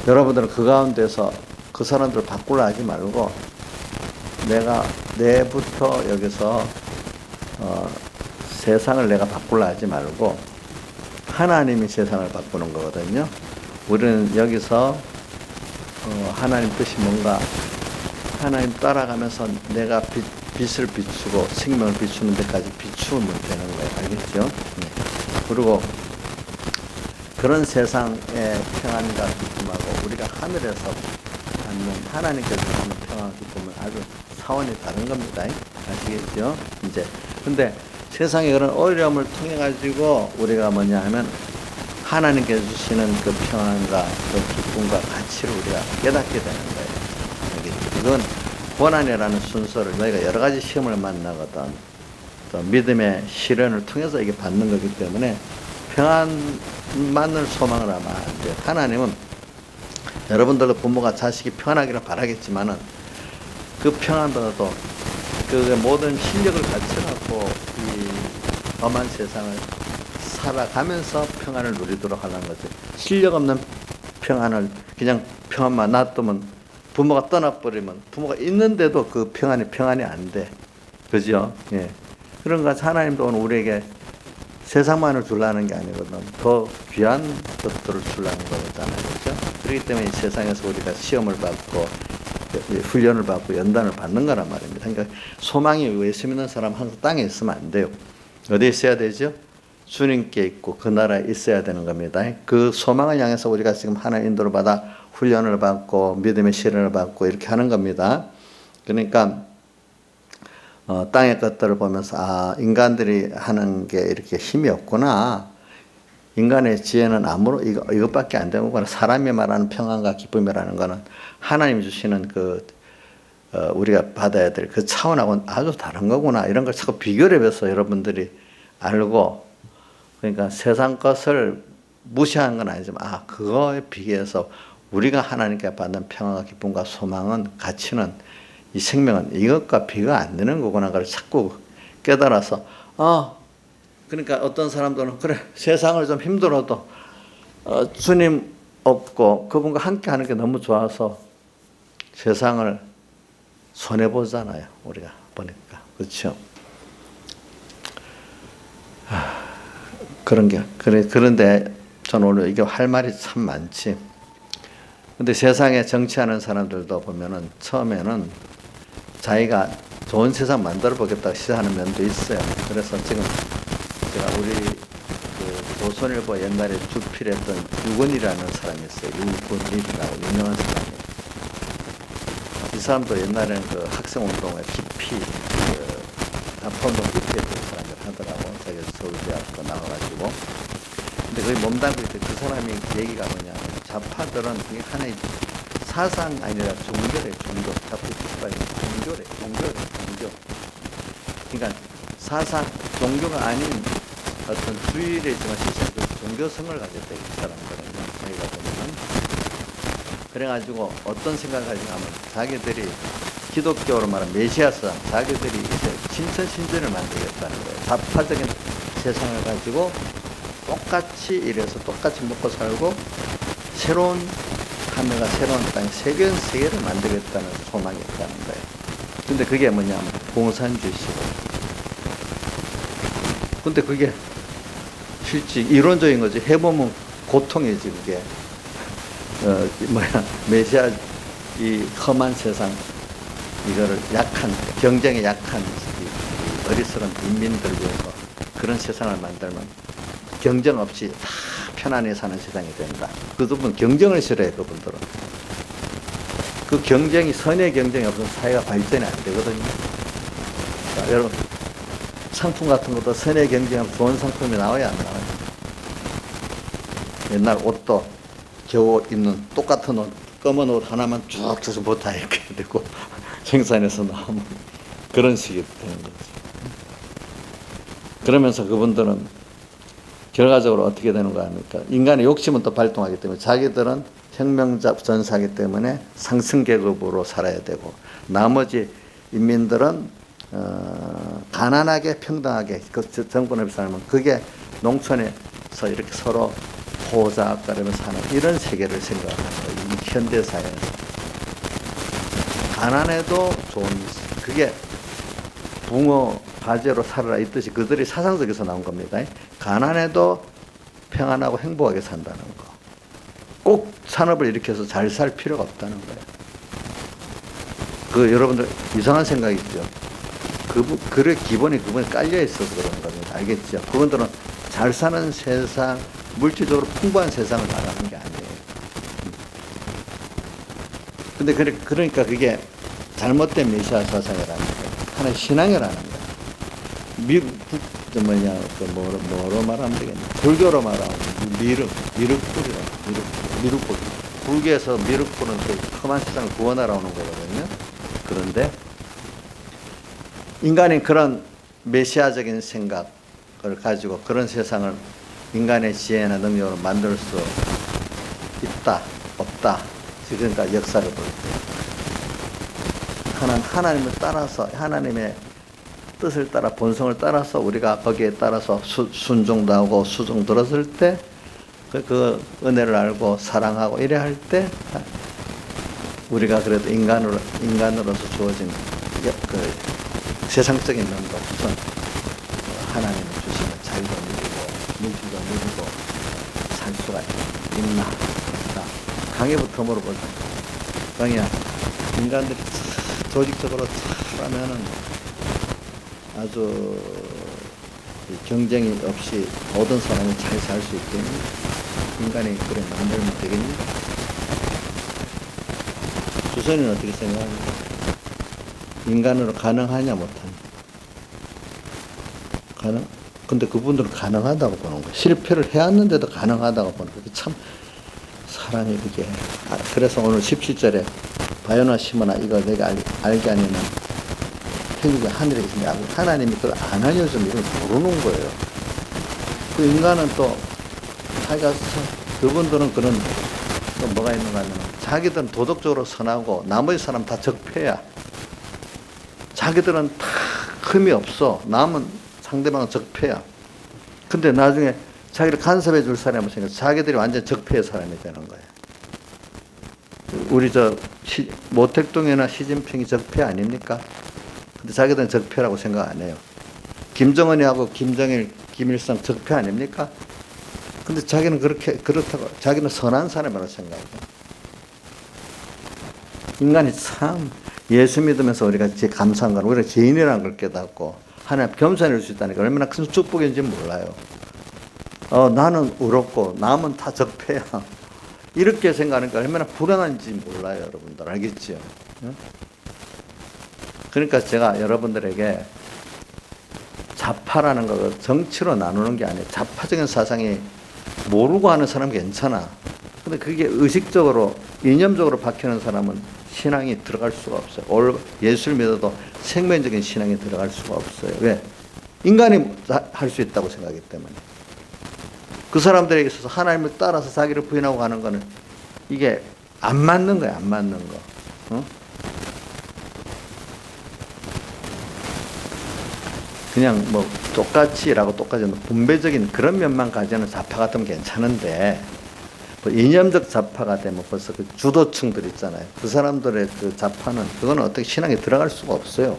여러분들은 그 가운데서 그 사람들을 바꾸려 하지 말고 내가 내부터 여기서 세상을 내가 바꾸려 하지 말고 하나님이 세상을 바꾸는 거거든요. 우리는 여기서 하나님 뜻이 뭔가 하나님 따라가면서 내가 빛을 비추고 생명을 비추는 데까지 비추면 되는 거예요. 알겠죠? 네. 그리고 그런 세상의 평안과 기쁨하고 우리가 하늘에서 받는 하나님께서 주는 평안과 기쁨은 아주 차원이 다른 겁니다. 아시겠죠? 이제 근데 세상의 그런 어려움을 통해 가지고 우리가 뭐냐 하면 하나님께서 주시는 그 평안과 그 기쁨과 가치를 우리가 깨닫게 되는 거예요. 알겠죠? 그건 고난이라는 순서를 너희가 여러 가지 시험을 만나거든 또 믿음의 시련을 통해서 이게 받는 거기 때문에 평안만을 소망을 하면 안 돼요. 하나님은 여러분들도 부모가 자식이 평안하기를 바라겠지만은 그 평안보다도 그 모든 실력을 갖춰갖고 이 험한 세상을 살아가면서 평안을 누리도록 하는 거죠. 실력 없는 평안을 그냥 평안만 놔두면 부모가 떠나버리면 부모가 있는데도 그 평안이 안 돼. 그죠? 예. 그런 것 하나님도 오늘 우리에게 세상만을 주려는 게 아니거든. 더 귀한 것들을 주려는 거잖아요. 그죠? 그렇기 때문에 이 세상에서 우리가 시험을 받고 훈련을 받고 연단을 받는 거란 말입니다. 그러니까 소망이 예수 믿는 사람 항상 땅에 있으면 안 돼요. 어디에 있어야 되죠? 주님께 있고 그 나라에 있어야 되는 겁니다. 그 소망을 향해서 우리가 지금 하나님 인도를 받아 훈련을 받고 믿음의 시련을 받고 이렇게 하는 겁니다. 그러니까 땅의 것들을 보면서 인간들이 하는 게 이렇게 힘이 없구나. 인간의 지혜는 이것밖에 안 되는 거구나. 사람이 말하는 평안과 기쁨이라는 거는 하나님이 주시는 우리가 받아야 될 그 차원하고는 아주 다른 거구나. 이런 걸 자꾸 비교를 해서 여러분들이 알고 그러니까 세상 것을 무시하는 건 아니지만 그거에 비교해서 우리가 하나님께 받는 평안과 기쁨과 소망은 가치는 이 생명은 이것과 비교가 안 되는 거구나. 그걸 자꾸 깨달아서 그러니까 어떤 사람들은 그래 세상을 좀 힘들어도 주님 없고 그분과 함께 하는 게 너무 좋아서 세상을 손해보잖아요. 우리가 보니까. 그렇죠? 그런데 저는 오늘 이게 할 말이 참 많지. 근데 세상에 정치하는 사람들도 보면은 처음에는 자기가 좋은 세상 만들어 보겠다고 시작하는 면도 있어요. 그래서 지금 제가 우리 조선일보 옛날에 주필했던 유건이라는 사람이 있어요. 유건이라고 유명한 사람이에요. 이 사람도 옛날에는 그 학생운동에 깊이 다폰동 깊이 했던 사람을 하더라고. 자기 서울대학교 나와가지고. 근데 거기 몸담고 있을 때 그 사람이 얘기가 뭐냐면 좌파들은 그게 하나의 사상 아니라 종교래. 좌파 종교. 그러니까 사상 종교가 아닌 어떤 주일이지만 실제 종교성을 가졌다 이 사람들은요. 저희가 보면 그래가지고 어떤 생각을 하냐면 자기들이 기독교로 말하는 메시아상 자기들이 이제 신천신전을 만들겠다는 거예요. 좌파적인 세상을 가지고 똑같이 일해서 똑같이 먹고 살고 새로운 하늘과 새로운 땅 새로운 세계를 만들겠다는 소망이 있다는 거예요. 근데 그게 뭐냐면 공산주의시고 근데 그게 실제 이론적인 거지. 해보면 고통이지 그게. 메시아 이 험한 세상 이거를 경쟁에 약한 어리석은 인민들 위해서 그런 세상을 만들면 경쟁 없이 다 편안히 사는 세상이 된다. 그분은 경쟁을 싫어해. 그분들은 그 경쟁이 선의 경쟁이 없으면 사회가 발전이 안 되거든요. 자, 여러분 상품 같은 것도 선의 경쟁하면 좋은 상품이 나와야 안 나와요. 옛날 옷도 겨우 입는 똑같은 옷 검은 옷 하나만 쭉 줘서 뭐 다 이렇게 되고 생산해서 나오면 그런 식이 되는 거죠. 그러면서 그분들은 결과적으로 어떻게 되는 거 아닙니까? 인간의 욕심은 또 발동하기 때문에 자기들은 혁명자 전사기 때문에 상승계급으로 살아야 되고 나머지 인민들은 가난하게 평등하게 그 정권을 살면 그게 농촌에서 이렇게 서로 호자가르며 사는 이런 세계를 생각하는 거예요. 이 현대사회에서. 가난해도 좋은, 그게 붕어 가재로 살아라 이 뜻이 그들이 사상적에서 나온 겁니다. 가난해도 평안하고 행복하게 산다는 거. 꼭 산업을 일으켜서 잘 살 필요가 없다는 거예요. 그 여러분들 이상한 생각이죠. 글의 기본이 그분에 깔려 있어서 그런 겁니다. 알겠죠? 그분들은 잘 사는 세상, 물질적으로 풍부한 세상을 말하는 게 아니에요. 근데 그러니까 그게 잘못된 메시아 사상이라는 거예요. 하나의 신앙이라는 거예요. 뭐로 말하면 되겠냐. 불교로 말하면 미륵불. 불교에서 미륵불은 그 험한 세상을 구원하러 오는 거거든요. 그런데 인간이 그런 메시아적인 생각을 가지고 그런 세상을 인간의 지혜나 능력으로 만들 수 있다, 없다. 그러니까 역사를 볼 때. 하나님을 따라서, 하나님의 뜻을 따라, 본성을 따라서 우리가 거기에 따라서 순종도 하고 수종 들었을 때 그 은혜를 알고 사랑하고 이래 할 때 우리가 그래도 인간으로서 주어진 그 세상적인 면도 우선 하나님이 주시는 자유도 누리고 물질도 누리고 살 수가 있나. 강의부터 물어보자. 강의야, 인간들이 조직적으로 잘하면은 아주 경쟁이 없이 모든 사람이 잘 살 수 있겠니? 인간이 그래 만들면 되겠니? 주선이는 어떻게 생각합니까? 인간으로 가능하냐 못하냐? 근데 그분들은 가능하다고 보는 거예요. 실패를 해왔는데도 가능하다고 보는 거예요. 참 사람이 그게. 그래서 오늘 17절에 바요나 시모나 이거 내가 알게 아니면 행위가 하늘에 있으니 하나님이 그걸 안 알려주면 이걸 모르는 거예요. 그 인간은 또 자기가 그분들은 그런 또 뭐가 있는가 하면 자기들은 도덕적으로 선하고 나머지 사람 다 적폐야. 자기들은 다 흠이 없어. 남은 상대방은 적폐야. 근데 나중에 자기를 간섭해 줄 사람이 생겨서 자기들이 완전 적폐의 사람이 되는 거예요. 우리 모택동이나 시진핑이 적폐 아닙니까? 근데 자기들은 적폐라고 생각 안 해요. 김정은이하고 김정일, 김일성 적폐 아닙니까? 근데 자기는 그렇다고, 자기는 선한 사람이라고 생각해요. 인간이 참 예수 믿으면서 우리가 감사한 건 우리가 죄인이라는 걸 깨닫고 하나님 겸손해질 수 있다니까 얼마나 큰 축복인지 몰라요. 나는 의롭고 남은 다 적폐야. 이렇게 생각하니까 얼마나 불안한지 몰라요, 여러분들. 알겠죠? 그러니까 제가 여러분들에게 좌파라는 거 정치로 나누는 게 아니에요. 좌파적인 사상이 모르고 하는 사람 괜찮아. 근데 그게 의식적으로, 이념적으로 박히는 사람은 신앙이 들어갈 수가 없어요. 예수를 믿어도 생명적인 신앙이 들어갈 수가 없어요. 왜? 인간이 할 수 있다고 생각하기 때문에. 그 사람들에게 있어서 하나님을 따라서 자기를 부인하고 가는 거는 이게 안 맞는 거야, 안 맞는 거. 그냥 뭐 똑같이라고 똑같이 분배적인 그런 면만 가지는 좌파 같으면 괜찮은데 뭐 이념적 좌파가 되면 벌써 그 주도층들 있잖아요. 그 사람들의 그 좌파는 그거는 어떻게 신앙에 들어갈 수가 없어요.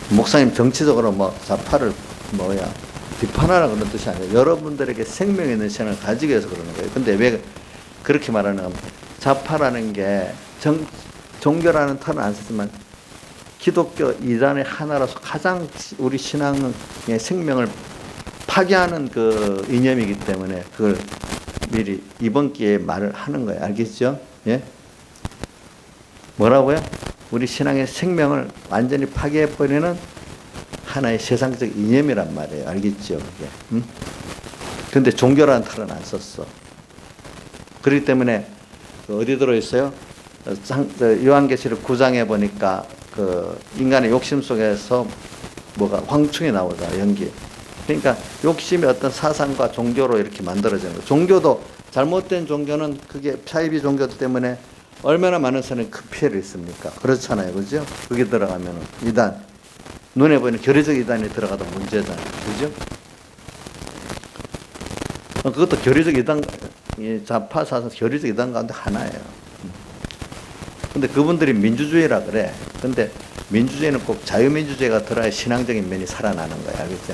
목사님 정치적으로 뭐 좌파를 비판하라 그런 뜻이 아니에요. 여러분들에게 생명 있는 신앙을 가지기 위해서 그러는 거예요. 근데 왜 그렇게 말하는 좌파라는 게 종교라는 털은 안 쓰지만 기독교 이단의 하나로서 가장 우리 신앙의 생명을 파괴하는 그 이념이기 때문에 그걸 미리 이번 기회에 말을 하는 거예요. 알겠죠? 예? 뭐라고요? 우리 신앙의 생명을 완전히 파괴해버리는 하나의 세상적 이념이란 말이에요. 알겠죠? 그게. 근데 종교라는 털은 안 썼어. 그렇기 때문에 어디 들어있어요? 요한계시록 9장에 보니까 그 인간의 욕심 속에서 뭐가 황충이 나오잖아, 연기. 그러니까 욕심이 어떤 사상과 종교로 이렇게 만들어지는 거예요. 종교도 잘못된 종교는 그게 사이비 종교 때문에 얼마나 많은 사람이 큰 피해를 있습니까? 그렇잖아요. 그죠? 그게 들어가면은 이단, 눈에 보이는 교리적 이단이 들어가도 문제잖아요. 그죠? 그것도 교리적 이단, 좌파 사상 교리적 이단 가운데 하나예요. 근데 그분들이 민주주의라 그래. 근데 민주주의는 꼭 자유민주주의가 들어야 신앙적인 면이 살아나는 거야. 알겠죠?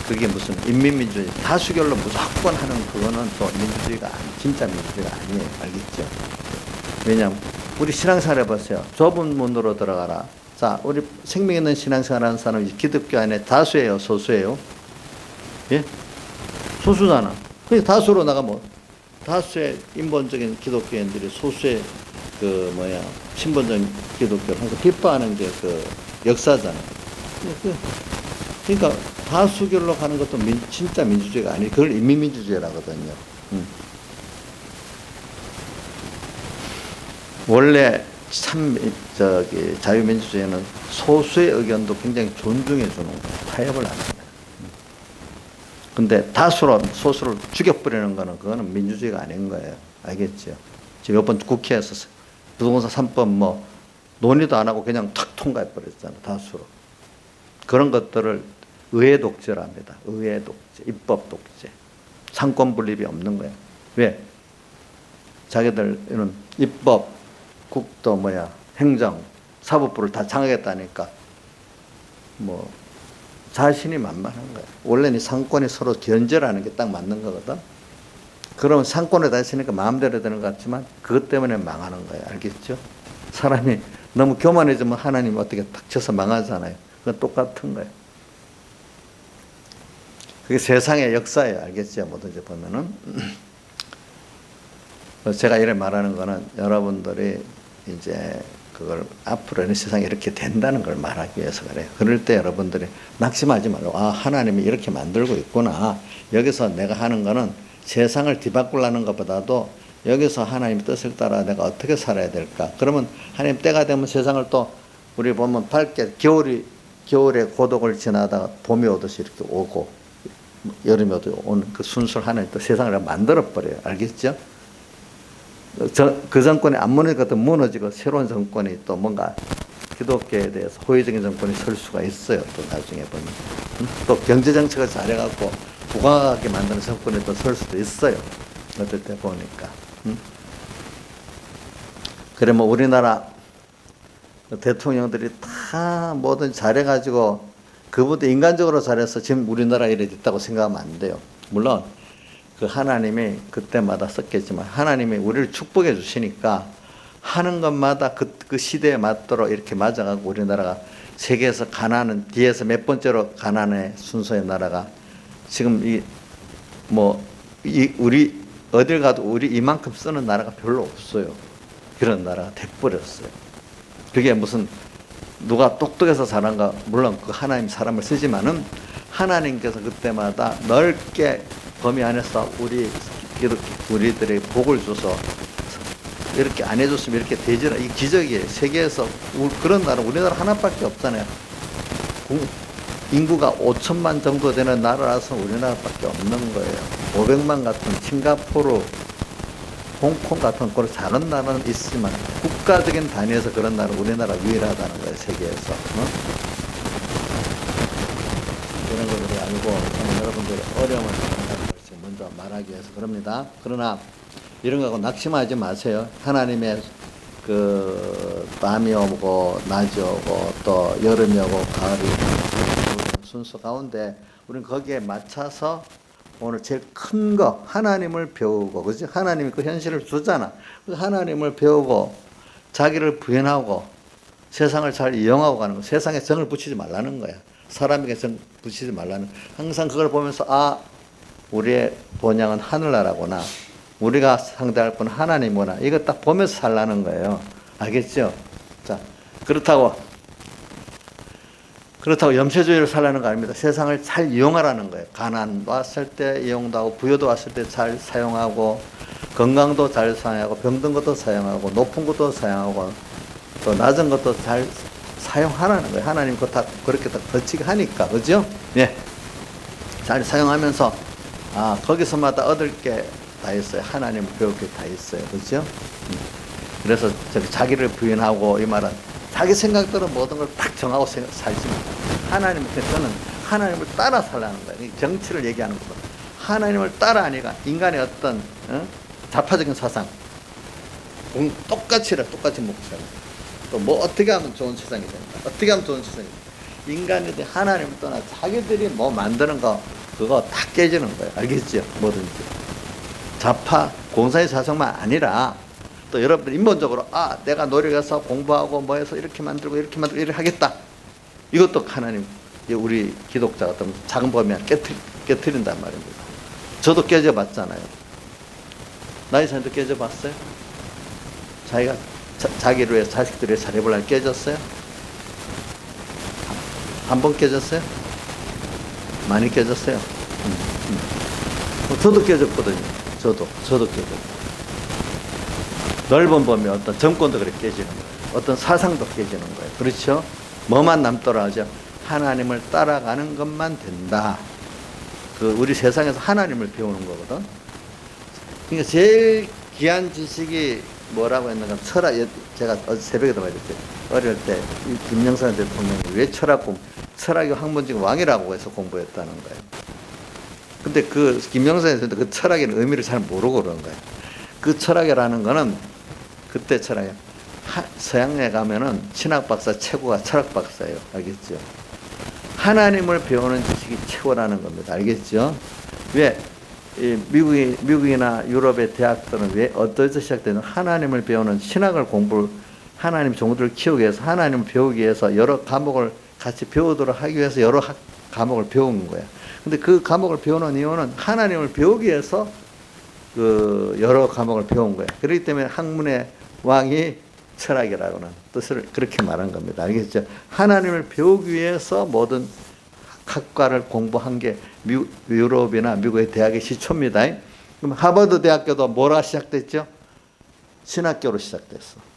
그게 무슨 인민민주주의, 다수결로 무조건 하는 그거는 또 민주주의가 진짜 민주주의가 아니에요. 알겠죠? 왜냐하면 우리 신앙생활 해보세요. 좁은 문으로 들어가라. 자, 우리 생명 있는 신앙생활 하는 사람이 기독교 안에 다수예요, 소수예요? 예? 소수잖아. 그래서 다수로 나가면 다수의 인본적인 기독교인들이 소수의 신본적인 기독교를 항상 비판하는 게 역사잖아. 그러니까 다수결로 가는 것도 진짜 민주주의가 아니에요. 그걸 인민민주주의라거든요. 원래 자유민주주의는 소수의 의견도 굉장히 존중해 주는 거예요. 타협을 안 합니다. 근데 다수로 소수를 죽여버리는 거는 그거는 민주주의가 아닌 거예요. 알겠죠? 지금 이번 국회에서 부동산 3법 논의도 안 하고 그냥 탁 통과해 버렸잖아. 다수로. 그런 것들을 의회 독재랍니다. 의회 독재, 입법 독재. 상권 분립이 없는 거예요. 왜? 자기들은 입법, 국도 행정, 사법부를 다 장악했다니까 자신이 만만한 거야. 원래는 상권이 서로 견제라는 게 딱 맞는 거거든. 그러면 상권에 다 있으니까 마음대로 되는 것 같지만 그것 때문에 망하는 거야. 알겠죠? 사람이 너무 교만해지면 하나님이 어떻게 탁 쳐서 망하잖아요. 그건 똑같은 거예요. 그게 세상의 역사예요. 알겠죠? 뭐든지 보면은. 제가 이래 말하는 거는 여러분들이 이제 그걸 앞으로는 세상이 이렇게 된다는 걸 말하기 위해서 그래요. 그럴 때 여러분들이 낙심하지 말고, 하나님이 이렇게 만들고 있구나. 여기서 내가 하는 거는 세상을 뒤바꾸려는 것보다도 여기서 하나님의 뜻을 따라 내가 어떻게 살아야 될까. 그러면 하나님 때가 되면 세상을 또 우리 보면 밝게 겨울에 고독을 지나다가 봄이 오듯이 이렇게 오고 여름에 오는 그 순수를 하나님 또 세상을 만들어버려요. 알겠죠? 그 정권이 안 무너지거든 무너지고 새로운 정권이 또 뭔가 기독교에 대해서 호의적인 정권이 설 수가 있어요. 또 나중에 보면. 또 경제정책을 잘해갖고 부강하게 만드는 정권이 또 설 수도 있어요. 어떨 때 보니까. 그래 우리나라 대통령들이 다 뭐든 잘해가지고 그분도 인간적으로 잘해서 지금 우리나라 이래 됐다고 생각하면 안 돼요. 물론 그 하나님이 그때마다 썼겠지만 하나님이 우리를 축복해 주시니까 하는 것마다 그 시대에 맞도록 이렇게 맞아가고 우리나라가 세계에서 가난은 뒤에서 몇 번째로 가난의 순서의 나라가 지금 우리 어딜 가도 우리 이만큼 쓰는 나라가 별로 없어요. 그런 나라가 돼버렸어요. 그게 무슨 누가 똑똑해서 잘한가 물론 그 하나님 사람을 쓰지만은 하나님께서 그때마다 넓게 범위 안에서 우리들의 복을 줘서 이렇게 안 해줬으면 이렇게 되지나 이 기적이에요. 세계에서 그런 나라 우리나라 하나밖에 없잖아요. 인구가 5천만 정도 되는 나라라서 우리나라밖에 없는 거예요. 500만 같은 싱가포르, 홍콩 같은 그런 작은 나라는 있지만 국가적인 단위에서 그런 나라 우리나라 유일하다는 거예요. 세계에서. 이런 것들을 알고 여러분들의 어려움을 먼저 말하기 위해서 그럽니다. 그러나 이런 거하고 낙심하지 마세요. 하나님의 밤이 오고 낮이 오고 또 여름이 오고 가을이 오고 순서 가운데 우리는 거기에 맞춰서 오늘 제일 큰 거 하나님을 배우고 그지? 하나님이 그 현실을 주잖아. 하나님을 배우고 자기를 부인하고 세상을 잘 이용하고 가는 거. 세상에 정을 붙이지 말라는 거야. 사람에게 정 붙이지 말라는. 항상 그걸 보면서 우리의 본향은 하늘나라구나. 우리가 상대할 분은 하나님이구나. 이거 딱 보면서 살라는 거예요. 알겠죠? 자, 그렇다고 염세주의를 살라는 거 아닙니다. 세상을 잘 이용하라는 거예요. 가난 왔을 때 이용도 하고 부여도 왔을 때 잘 사용하고 건강도 잘 사용하고 병든 것도 사용하고 높은 것도 사용하고 또 낮은 것도 잘 사용하라는 거예요. 하나님 그거 다 그렇게 다 거치게 하니까. 그죠? 예. 잘 사용하면서 거기서마다 얻을 게 다 있어요. 하나님 배울 게 다 있어요. 그죠? 그래서 저기 자기를 부인하고 이 말은 자기 생각대로 모든 걸 딱 정하고 살지 마. 하나님께서는 하나님을 따라 살라는 거예요. 정치를 얘기하는 거거든. 하나님을 따라하니까 인간의 어떤 자파적인 사상 똑같이 묵혀요. 또 뭐 어떻게 하면 좋은 세상이 된다. 어떻게 하면 좋은 세상이 된다. 인간들이 하나님을 떠나 자기들이 뭐 만드는 거 그거 다 깨지는 거예요. 알겠죠? 뭐든지. 자파 공사의 사상만 아니라 또 여러분들 인본적으로 내가 노력해서 공부하고 뭐 해서 이렇게 만들고 이렇게 하겠다. 이것도 하나님 우리 기독자 어떤 작은 범위에 깨트린단 말입니다. 저도 깨져봤잖아요. 나이 사람도 깨져봤어요? 자기가 자기를 위해 자식들을 위해 잘해보려고 깨졌어요? 한 번 깨졌어요? 많이 깨졌어요? 저도 깨졌거든요. 저도 깨졌어요. 넓은 범위 어떤 정권도 그렇게 깨지는 거예요. 어떤 사상도 깨지는 거예요. 그렇죠? 뭐만 남더라 하죠? 하나님을 따라가는 것만 된다. 우리 세상에서 하나님을 배우는 거거든. 그러니까 제일 귀한 지식이 뭐라고 했는가? 철학. 제가 어제 새벽에도 말했어요. 어릴 때 김영삼 대통령이 왜 철학이 학문적 왕이라고 해서 공부했다는 거예요. 근데 김영삼 대통령 그 철학의 의미를 잘 모르고 그런 거예요. 그 철학이라는 거는 그때 철학이 서양에 가면은 신학 박사 최고가 철학 박사예요. 알겠죠? 하나님을 배우는 지식이 최고라는 겁니다. 알겠죠? 왜? 미국이나 유럽의 대학들은 왜 어디서 시작되는 하나님을 배우는 하나님 종들을 키우기 위해서 하나님을 배우기 위해서 여러 과목을 같이 배우도록 하기 위해서 여러 과목을 배우는 거예요. 근데 그 과목을 배우는 이유는 하나님을 배우기 위해서 여러 과목을 배운 거예요. 그렇기 때문에 학문의 왕이 철학이라고는 뜻을 그렇게 말한 겁니다. 알겠죠? 하나님을 배우기 위해서 모든 학과를 공부한 게 유럽이나 미국의 대학의 시초입니다. 그럼 하버드 대학교도 뭐라 시작됐죠? 신학교로 시작됐어.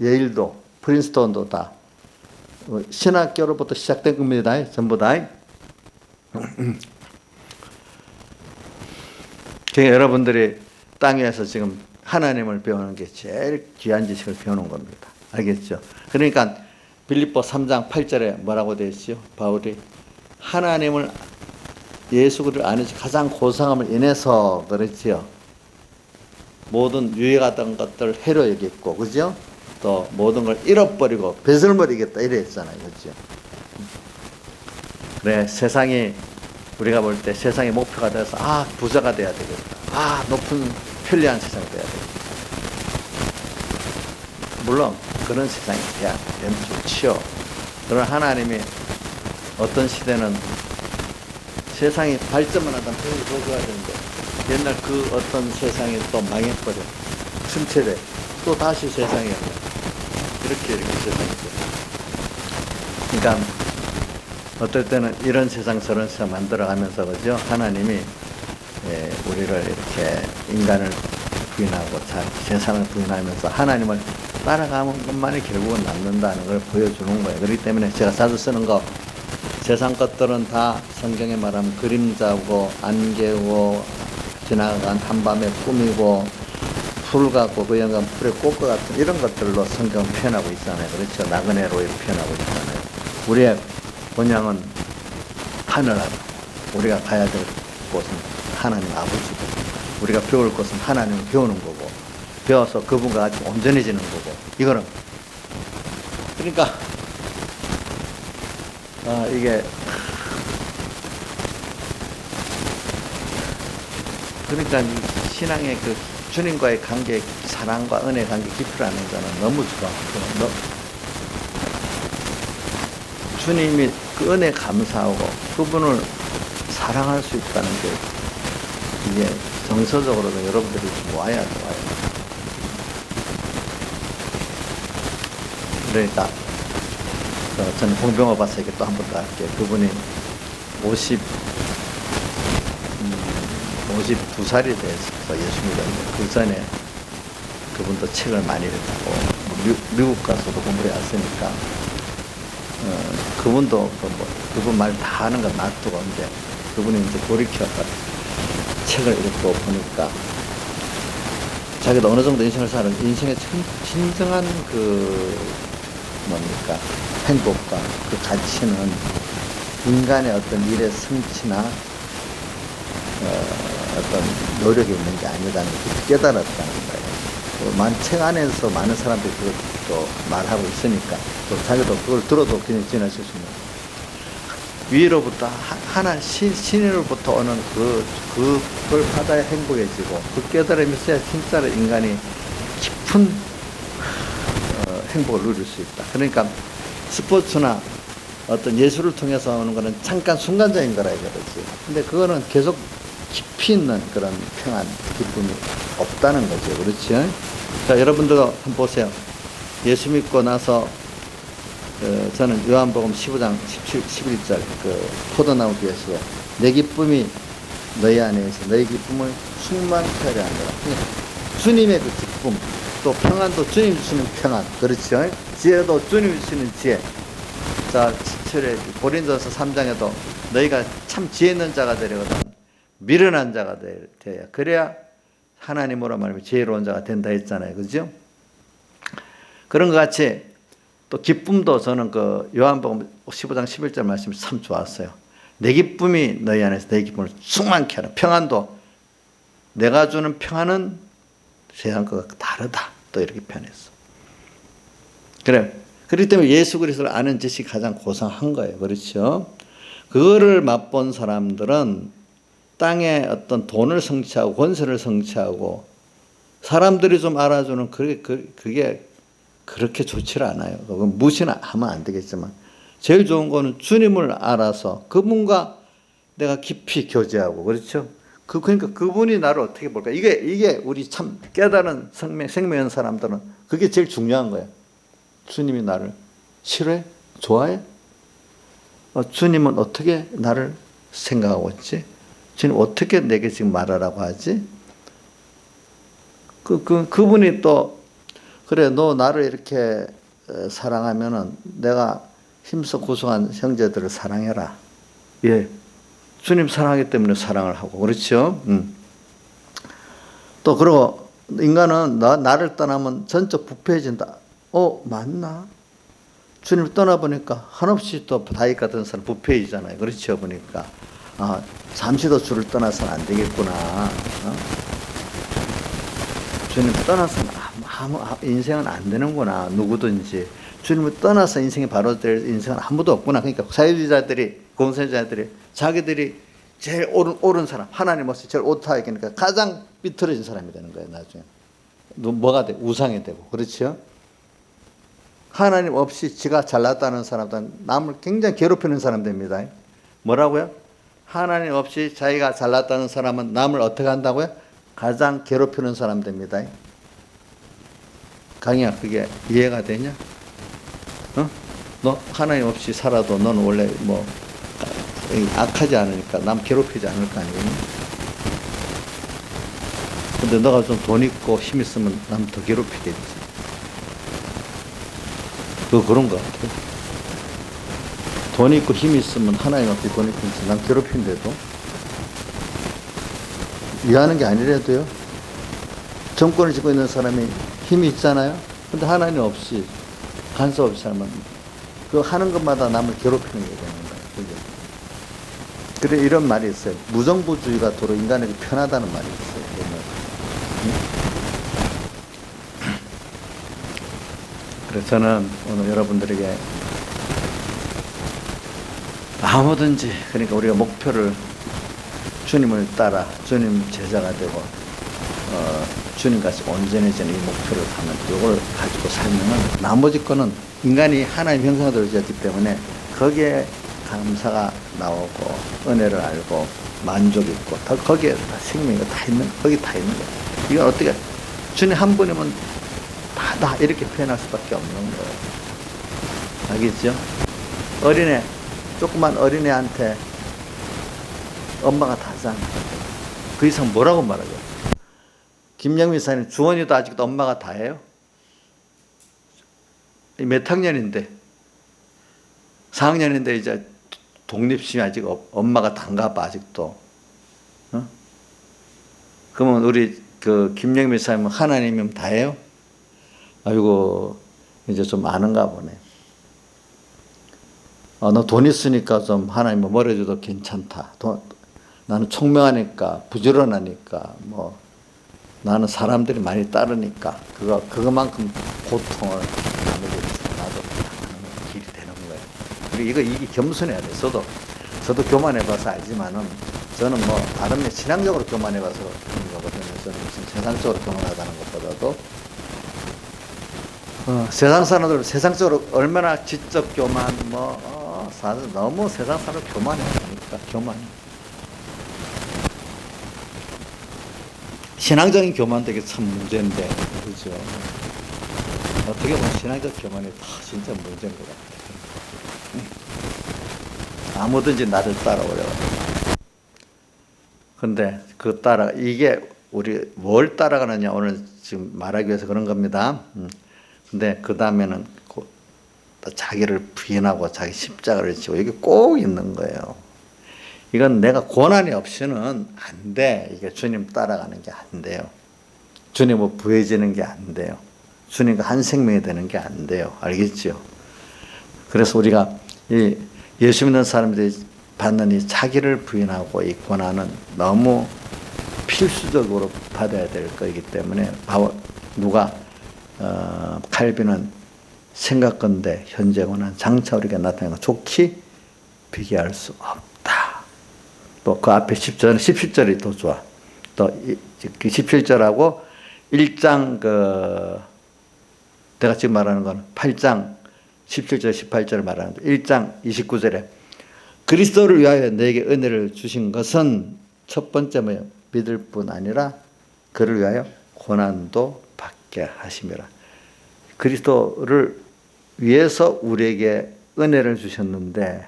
예일도, 프린스턴도 다 신학교로부터 시작된 겁니다. 전부 다. 그러니까 여러분들이 땅에서 지금 하나님을 배우는 게 제일 귀한 지식을 배우는 겁니다. 알겠죠? 그러니까 빌립보 3장 8절에 뭐라고 되어 있죠? 바울이 하나님을 예수 그리스도를 아는 가장 고상함을 인해서 그렇지요. 모든 유익하던 것들 해로 여겼고, 그죠? 또 모든 걸 잃어버리고 배설머리겠다 이래 했잖아요. 그죠? 그래, 세상이 우리가 볼 때 세상의 목표가 돼서 부자가 돼야 되겠다. 높은 편리한 세상이 돼야 되겠다. 물론 그런 세상이 되면 좋지요. 그러나 하나님이 어떤 시대는 세상이 발전만 하다 편히 보여줘야 되는데 옛날 그 어떤 세상이 또 망해버려. 침체돼. 또 다시 세상이 이렇게 세상이 돼. 그러니까 어떨 때는 이런 세상 저런 세상 만들어가면서 그죠? 하나님이 우리를 이렇게 인간을 부인하고 세상을 부인하면서 하나님을 따라가는 것만이 결국은 남는다는 걸 보여주는 거예요. 그렇기 때문에 제가 자주 쓰는 거 세상 것들은 다 성경에 말하면 그림자고 안개고 지나간 한밤의 꿈이고 풀 같고 그 영감 풀의 꽃과 같은 이런 것들로 성경을 표현하고 있잖아요. 그렇죠? 나그네로 이렇게 표현하고 있잖아요. 우리의 본향은 하늘하다. 우리가 가야 될 곳은 하나님 아버지고 우리가 배울 것은 하나님을 배우는 거고 배워서 그분과 같이 온전해지는 거고 이거는 그러니까 이게 그러니까 신앙의 그 주님과의 관계 사랑과 은혜 관계 깊이라는 거는 너무 좋아. 주님이 그 은혜 감사하고 그분을 사랑할 수 있다는 게 이게 정서적으로도 여러분들이 좀 와야 좋아요. 그러니까 저는 홍병호 박사에게 또 한 번 더 할게요. 그분이 52살이 돼서 예수 믿었는데 그 전에 그분도 책을 많이 읽고 미국 가서도 공부를 했으니까 그분도 그분 말 다 하는 건 놔두고 이제 그분이 이제 돌이켜서 책을 읽고 보니까 자기도 어느 정도 인생을 사는 인생의 진정한 뭡니까 행복과 그 가치는 인간의 어떤 일의 성취나 어떤 노력이 있는 게 아니라는 걸 깨달았다는 거예요. 책 안에서 많은 사람들이 그것도 말하고 있으니까 또 자기도 그걸 들어도 그냥 지나칠 수 있는 위로부터 신으로부터 오는 그걸 받아야 행복해지고 그 깨달음이 있어야 진짜로 인간이 깊은 행복을 누릴 수 있다. 그러니까 스포츠나 어떤 예술을 통해서 오는 거는 잠깐 순간적인 거라 이거지. 근데 그거는 계속 깊이 있는 그런 평안, 기쁨이 없다는 거죠. 그렇죠? 자, 여러분들도 한번 보세요. 예수 믿고 나서 저는 요한복음 15장 11절 포도나무 뒤에서 내 기쁨이 너희 안에 있어 너희 기쁨을 충만케 하려 한다. 주님의 그 기쁨 또 평안도 주님 주시는 평안 그렇죠? 지혜도 주님 주시는 지혜. 자 7절에 고린도서 3장에도 너희가 참 지혜 있는 자가 되려거든 미련한 자가 되어야 그래야 하나님으로 말하면 지혜로운 자가 된다 했잖아요. 그죠? 그런 것 같이 또 기쁨도 저는 요한복음 15장 11절 말씀이 참 좋았어요. 내 기쁨이 너희 안에서 내 기쁨을 충만케 하라. 평안도 내가 주는 평안은 세상 것과 다르다. 또 이렇게 표현했어. 그래. 그렇기 때문에 예수 그리스도를 아는 지식이 가장 고상한 거예요. 그렇죠? 그거를 맛본 사람들은 땅에 어떤 돈을 성취하고 권세를 성취하고 사람들이 좀 알아주는 그게 그렇게 좋지를 않아요. 그건 무시는 하면 안 되겠지만 제일 좋은 거는 주님을 알아서 그분과 내가 깊이 교제하고 그렇죠. 그러니까 그분이 나를 어떻게 볼까? 이게 우리 참 깨달은 생명의 사람들은 그게 제일 중요한 거예요. 주님이 나를 싫어해? 좋아해? 주님은 어떻게 나를 생각하고 있지? 주님 어떻게 내게 지금 말하라고 하지? 그분이 또 그래 너 나를 이렇게 사랑하면은 내가 힘써 구성한 형제들을 사랑해라. 예, 주님 사랑하기 때문에 사랑을 하고 그렇죠. 또 그리고 인간은 나를 떠나면 전적 부패해진다. 맞나? 주님을 떠나보니까 한없이 또 다윗 같은 사람 부패해지잖아요. 그렇죠 보니까 잠시도 주를 떠나서는 안 되겠구나. 주님 떠나서는 인생은 안 되는구나. 누구든지 주님을 떠나서 인생이 바로 될 인생은 아무도 없구나. 그러니까 사회주의자들이 공산주의자들이 자기들이 제일 옳은 사람 하나님 없이 제일 옳다 얘기하니까 가장 삐뚤어진 사람이 되는 거예요. 나중에 뭐가 돼? 우상이 되고 그렇죠. 하나님 없이 지가 잘났다는 사람들은 남을 굉장히 괴롭히는 사람 됩니다. 뭐라고요? 하나님 없이 자기가 잘났다는 사람은 남을 어떻게 한다고요? 가장 괴롭히는 사람 됩니다. 강희야, 그게 이해가 되냐? 너 하나님 없이 살아도 너는 원래 악하지 않으니까 남 괴롭히지 않을 거 아니겠니? 근데 너가 좀 돈 있고 힘 있으면 남 더 괴롭히겠지. 그런 거 같아. 돈 있고 힘 있으면 하나님 없이 돈 있고 남 괴롭힌데도 이해하는 게 아니라도요. 정권을 쥐고 있는 사람이 힘이 있잖아요. 근데 하나님 없이 간섭 없이 살면 그 하는 것마다 남을 괴롭히는 게 되는 거예요. 그죠? 그래 이런 말이 있어요. 무정부주의가 도로 인간에게 편하다는 말이 있어요. 그래서 저는 오늘 여러분들에게 아무든지 그러니까 우리가 목표를 주님을 따라 주님 제자가 되고 주님같이 온전해지는 이 목표를 하면 이걸 가지고 살면은 나머지 거는 인간이 하나님 형상으로 되었기 때문에 거기에 감사가 나오고 은혜를 알고 만족 있고 거기에 다 생명이 다 있는 거기 다 있는 거예요. 이건 어떻게 주님 한 분이면 다 이렇게 표현할 수밖에 없는 거예요. 알겠죠? 조그만 어린애한테 엄마가 다잖아. 그 이상 뭐라고 말하죠? 김영민 사님 주원이도 아직도 엄마가 다예요? 몇 학년인데? 4학년인데 이제 독립심이 아직 엄마가 단가 봐 아직도. 그러면 우리 그 김영미 사님은 하나님이면 다예요? 아이고 이제 좀 아는가 보네. 너 돈 있으니까 좀 하나님 뭐 뭐래줘도 괜찮다. 나는 총명하니까 부지런하니까 뭐 나는 사람들이 많이 따르니까 그거만큼 고통을 나도 하는 길이 되는 거예요. 그리고 이게 겸손해야 돼. 저도 교만해봐서 알지만은 저는 뭐 다른 신앙적으로 교만해봐서 그런 거거든요. 저는 무슨 세상적으로 교만하다는 것보다도 세상 사람들 세상적으로 얼마나 지적 교만 사실 너무 세상 사람 교만해하니까 교만. 신앙적인 교만 되게 참 문제인데 그죠? 어떻게 보면 신앙적 교만이 진짜 문제인 것 같아요. 아무든지 나를 따라오려고. 근데 이게 우리 뭘 따라가느냐 오늘 지금 말하기 위해서 그런 겁니다. 근데 그 다음에는 자기를 부인하고 자기 십자가를 지고 이게 꼭 있는 거예요. 이건 내가 고난이 없이는 안 돼. 이게 주님 따라가는 게 안 돼요. 주님을 부해지는 게 안 돼요. 주님과 한 생명이 되는 게 안 돼요. 알겠죠? 그래서 우리가 이 예수 믿는 사람들이 받는 이 자기를 부인하고 이 고난은 너무 필수적으로 받아야 될 거이기 때문에 누가 칼빈은 생각건대 현재 고난 장차 우리가 나타나는 거 좋게 비교할 수 없다. 또 그 앞에 10절, 17절이 더 좋아. 또 그 17절하고 1장 내가 지금 말하는 건 8장 17절 18절을 말하는 거 1장 29절에 그리스도를 위하여 내게 은혜를 주신 것은 첫 번째 뭐예요? 믿을 뿐 아니라 그를 위하여 고난도 받게 하심이라. 그리스도를 위해서 우리에게 은혜를 주셨는데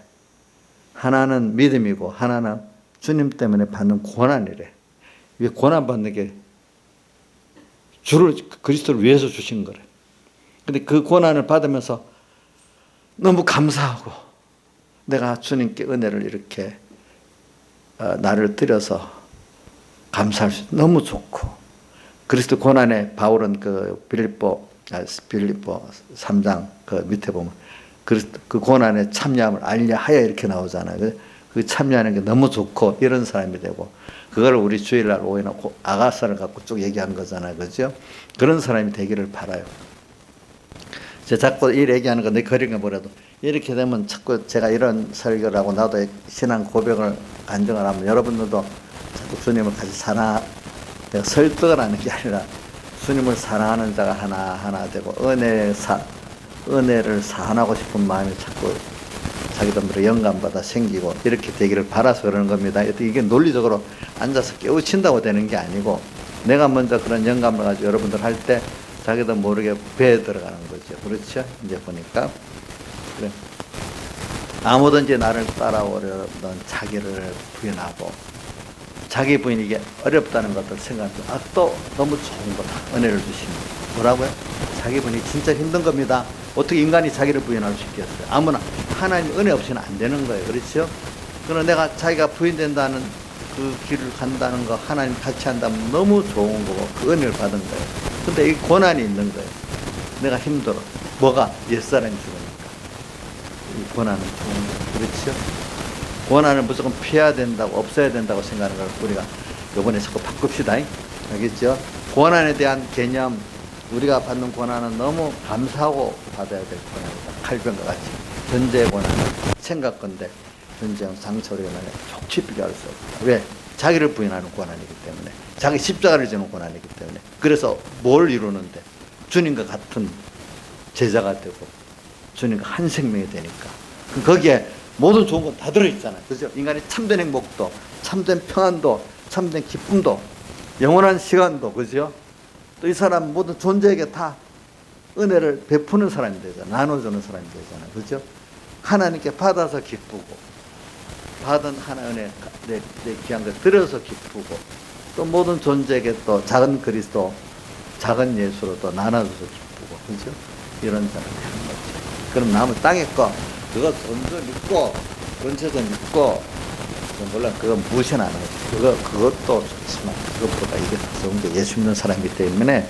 하나는 믿음이고 하나는 주님 때문에 받는 고난이래. 왜 고난받는 게 주를 그리스도를 위해서 주신 거래. 근데 그 고난을 받으면서 너무 감사하고 내가 주님께 은혜를 이렇게 나를 들여서 감사할 수 너무 좋고 그리스도 고난에 바울은 그 빌립보 3장 그 밑에 보면 그 고난에 참여함을 알려하여 이렇게 나오잖아요. 그 참여하는 게 너무 좋고 이런 사람이 되고 그걸 우리 주일날 오해놓고 아가사를 갖고 쭉 얘기한 거잖아요. 그죠? 그런 사람이 되기를 바라요. 제가 자꾸 이 얘기하는 거 내 거리가 뭐라도 이렇게 되면 자꾸 제가 이런 설교를 하고 나도 신앙 고백을 간증을 하면 여러분들도 자꾸 주님을 같이 내가 설득을 하는 게 아니라 주님을 사랑하는 자가 하나하나 되고 은혜를 사안하고 싶은 마음이 자꾸 자기들로 영감받아 생기고 이렇게 되기를 바라서 그러는 겁니다. 이게 논리적으로 앉아서 깨우친다고 되는 게 아니고 내가 먼저 그런 영감을 가지고 여러분들 할 때 자기도 모르게 배에 들어가는 거죠. 그렇죠? 이제 보니까 그래. 아무든지 나를 따라오려는 자기를 부인하고 자기 부인이 이게 어렵다는 것들 생각하면 또 너무 좋은 거다. 은혜를 주시면 뭐라고요? 자기 부인이 진짜 힘든 겁니다. 어떻게 인간이 자기를 부인할 수 있겠어요? 아무나 하나님 은혜 없이는 안 되는 거예요. 그렇죠? 그러나 내가 자기가 부인된다는 그 길을 간다는 거 하나님 같이 한다면 너무 좋은 거고 그 은혜를 받은 거예요. 근데 이 고난이 있는 거예요. 내가 힘들어. 뭐가? 옛사람이 죽으니까. 이 고난은 좋은 거예요. 그렇죠? 고난을 무조건 피해야 된다고 없애야 된다고 생각하는 걸 우리가 이번에 자꾸 바꿉시다. 알겠죠? 고난에 대한 개념 우리가 받는 고난은 너무 감사하고 받아야 될 고난이다. 칼병과 같이 현재의 고난은 생각건데 현재는 상처로 인하여 족치 비교할 수 없다. 왜? 자기를 부인하는 고난이기 때문에 자기 십자가를 지는 고난이기 때문에 그래서 뭘 이루는데 주님과 같은 제자가 되고 주님과 한 생명이 되니까 거기에 모든 좋은 건 다 들어있잖아요. 그죠? 인간의 참된 행복도, 참된 평안도, 참된 기쁨도, 영원한 시간도, 그죠? 또 이 사람 모든 존재에게 다 은혜를 베푸는 사람이 되잖아요. 나눠주는 사람이 되잖아요. 그죠? 하나님께 받아서 기쁘고, 받은 하나 은혜, 내 귀한 걸 들어서 기쁘고, 또 모든 존재에게 또 작은 그리스도, 작은 예수로 또 나눠줘서 기쁘고, 그죠? 이런 사람이 되는 거죠. 그럼 남은 땅에 거, 그거 돈도 믿고, 근처도 믿고, 물론 그건 무시는 안 하죠. 그것도 좋지만, 그것보다 이게 더 좋은 게 예수 믿는 사람이기 때문에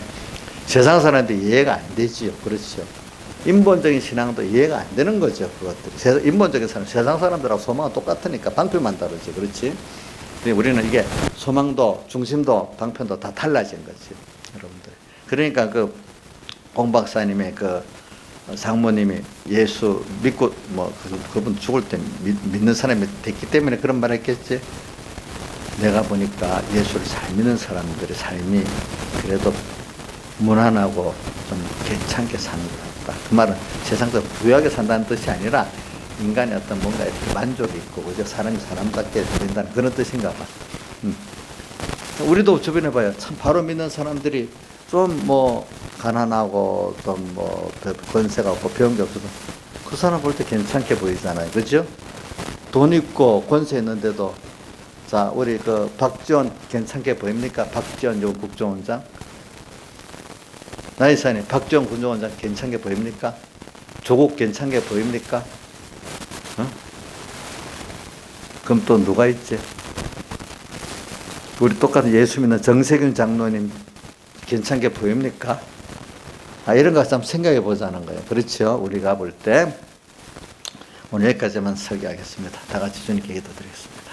세상 사람한테 이해가 안 되지요. 그렇죠. 인본적인 신앙도 이해가 안 되는 거죠. 그것들이. 인본적인 사람, 세상 사람들하고 소망은 똑같으니까 방편만 다르지. 그렇지. 근데 우리는 이게 소망도, 중심도, 방편도 다 달라진 거지. 여러분들. 그러니까 그 공 박사님의 그 장모님이 예수 믿고 뭐 그분 죽을 때 믿는 사람이 됐기 때문에 그런 말 했겠지. 내가 보니까 예수를 잘 믿는 사람들의 삶이 그래도 무난하고 좀 괜찮게 사는 것 같다. 그 말은 세상적으로 부유하게 산다는 뜻이 아니라 인간의 어떤 뭔가 이렇게 만족이 있고 그저 사람이 사람답게 된다는 그런 뜻인가 봐. 우리도 주변에 봐요. 참 바로 믿는 사람들이 좀 뭐 가난하고 좀 뭐 권세가 없고 배운 게 없어도 그 사람 볼 때 괜찮게 보이잖아요. 그죠? 돈 있고 권세 있는데도 자, 우리 그 박지원 괜찮게 보입니까? 박지원 요 국정원장. 나이사님, 박지원 국정원장 괜찮게 보입니까? 조국 괜찮게 보입니까? 어? 그럼 또 누가 있지? 우리 똑같은 예수 믿는 정세균 장로님 괜찮게 보입니까? 이런 거 한번 생각해 보자는 거예요. 그렇죠? 우리가 볼 때 오늘 여기까지만 설교하겠습니다. 다 같이 주님께 기도드리겠습니다.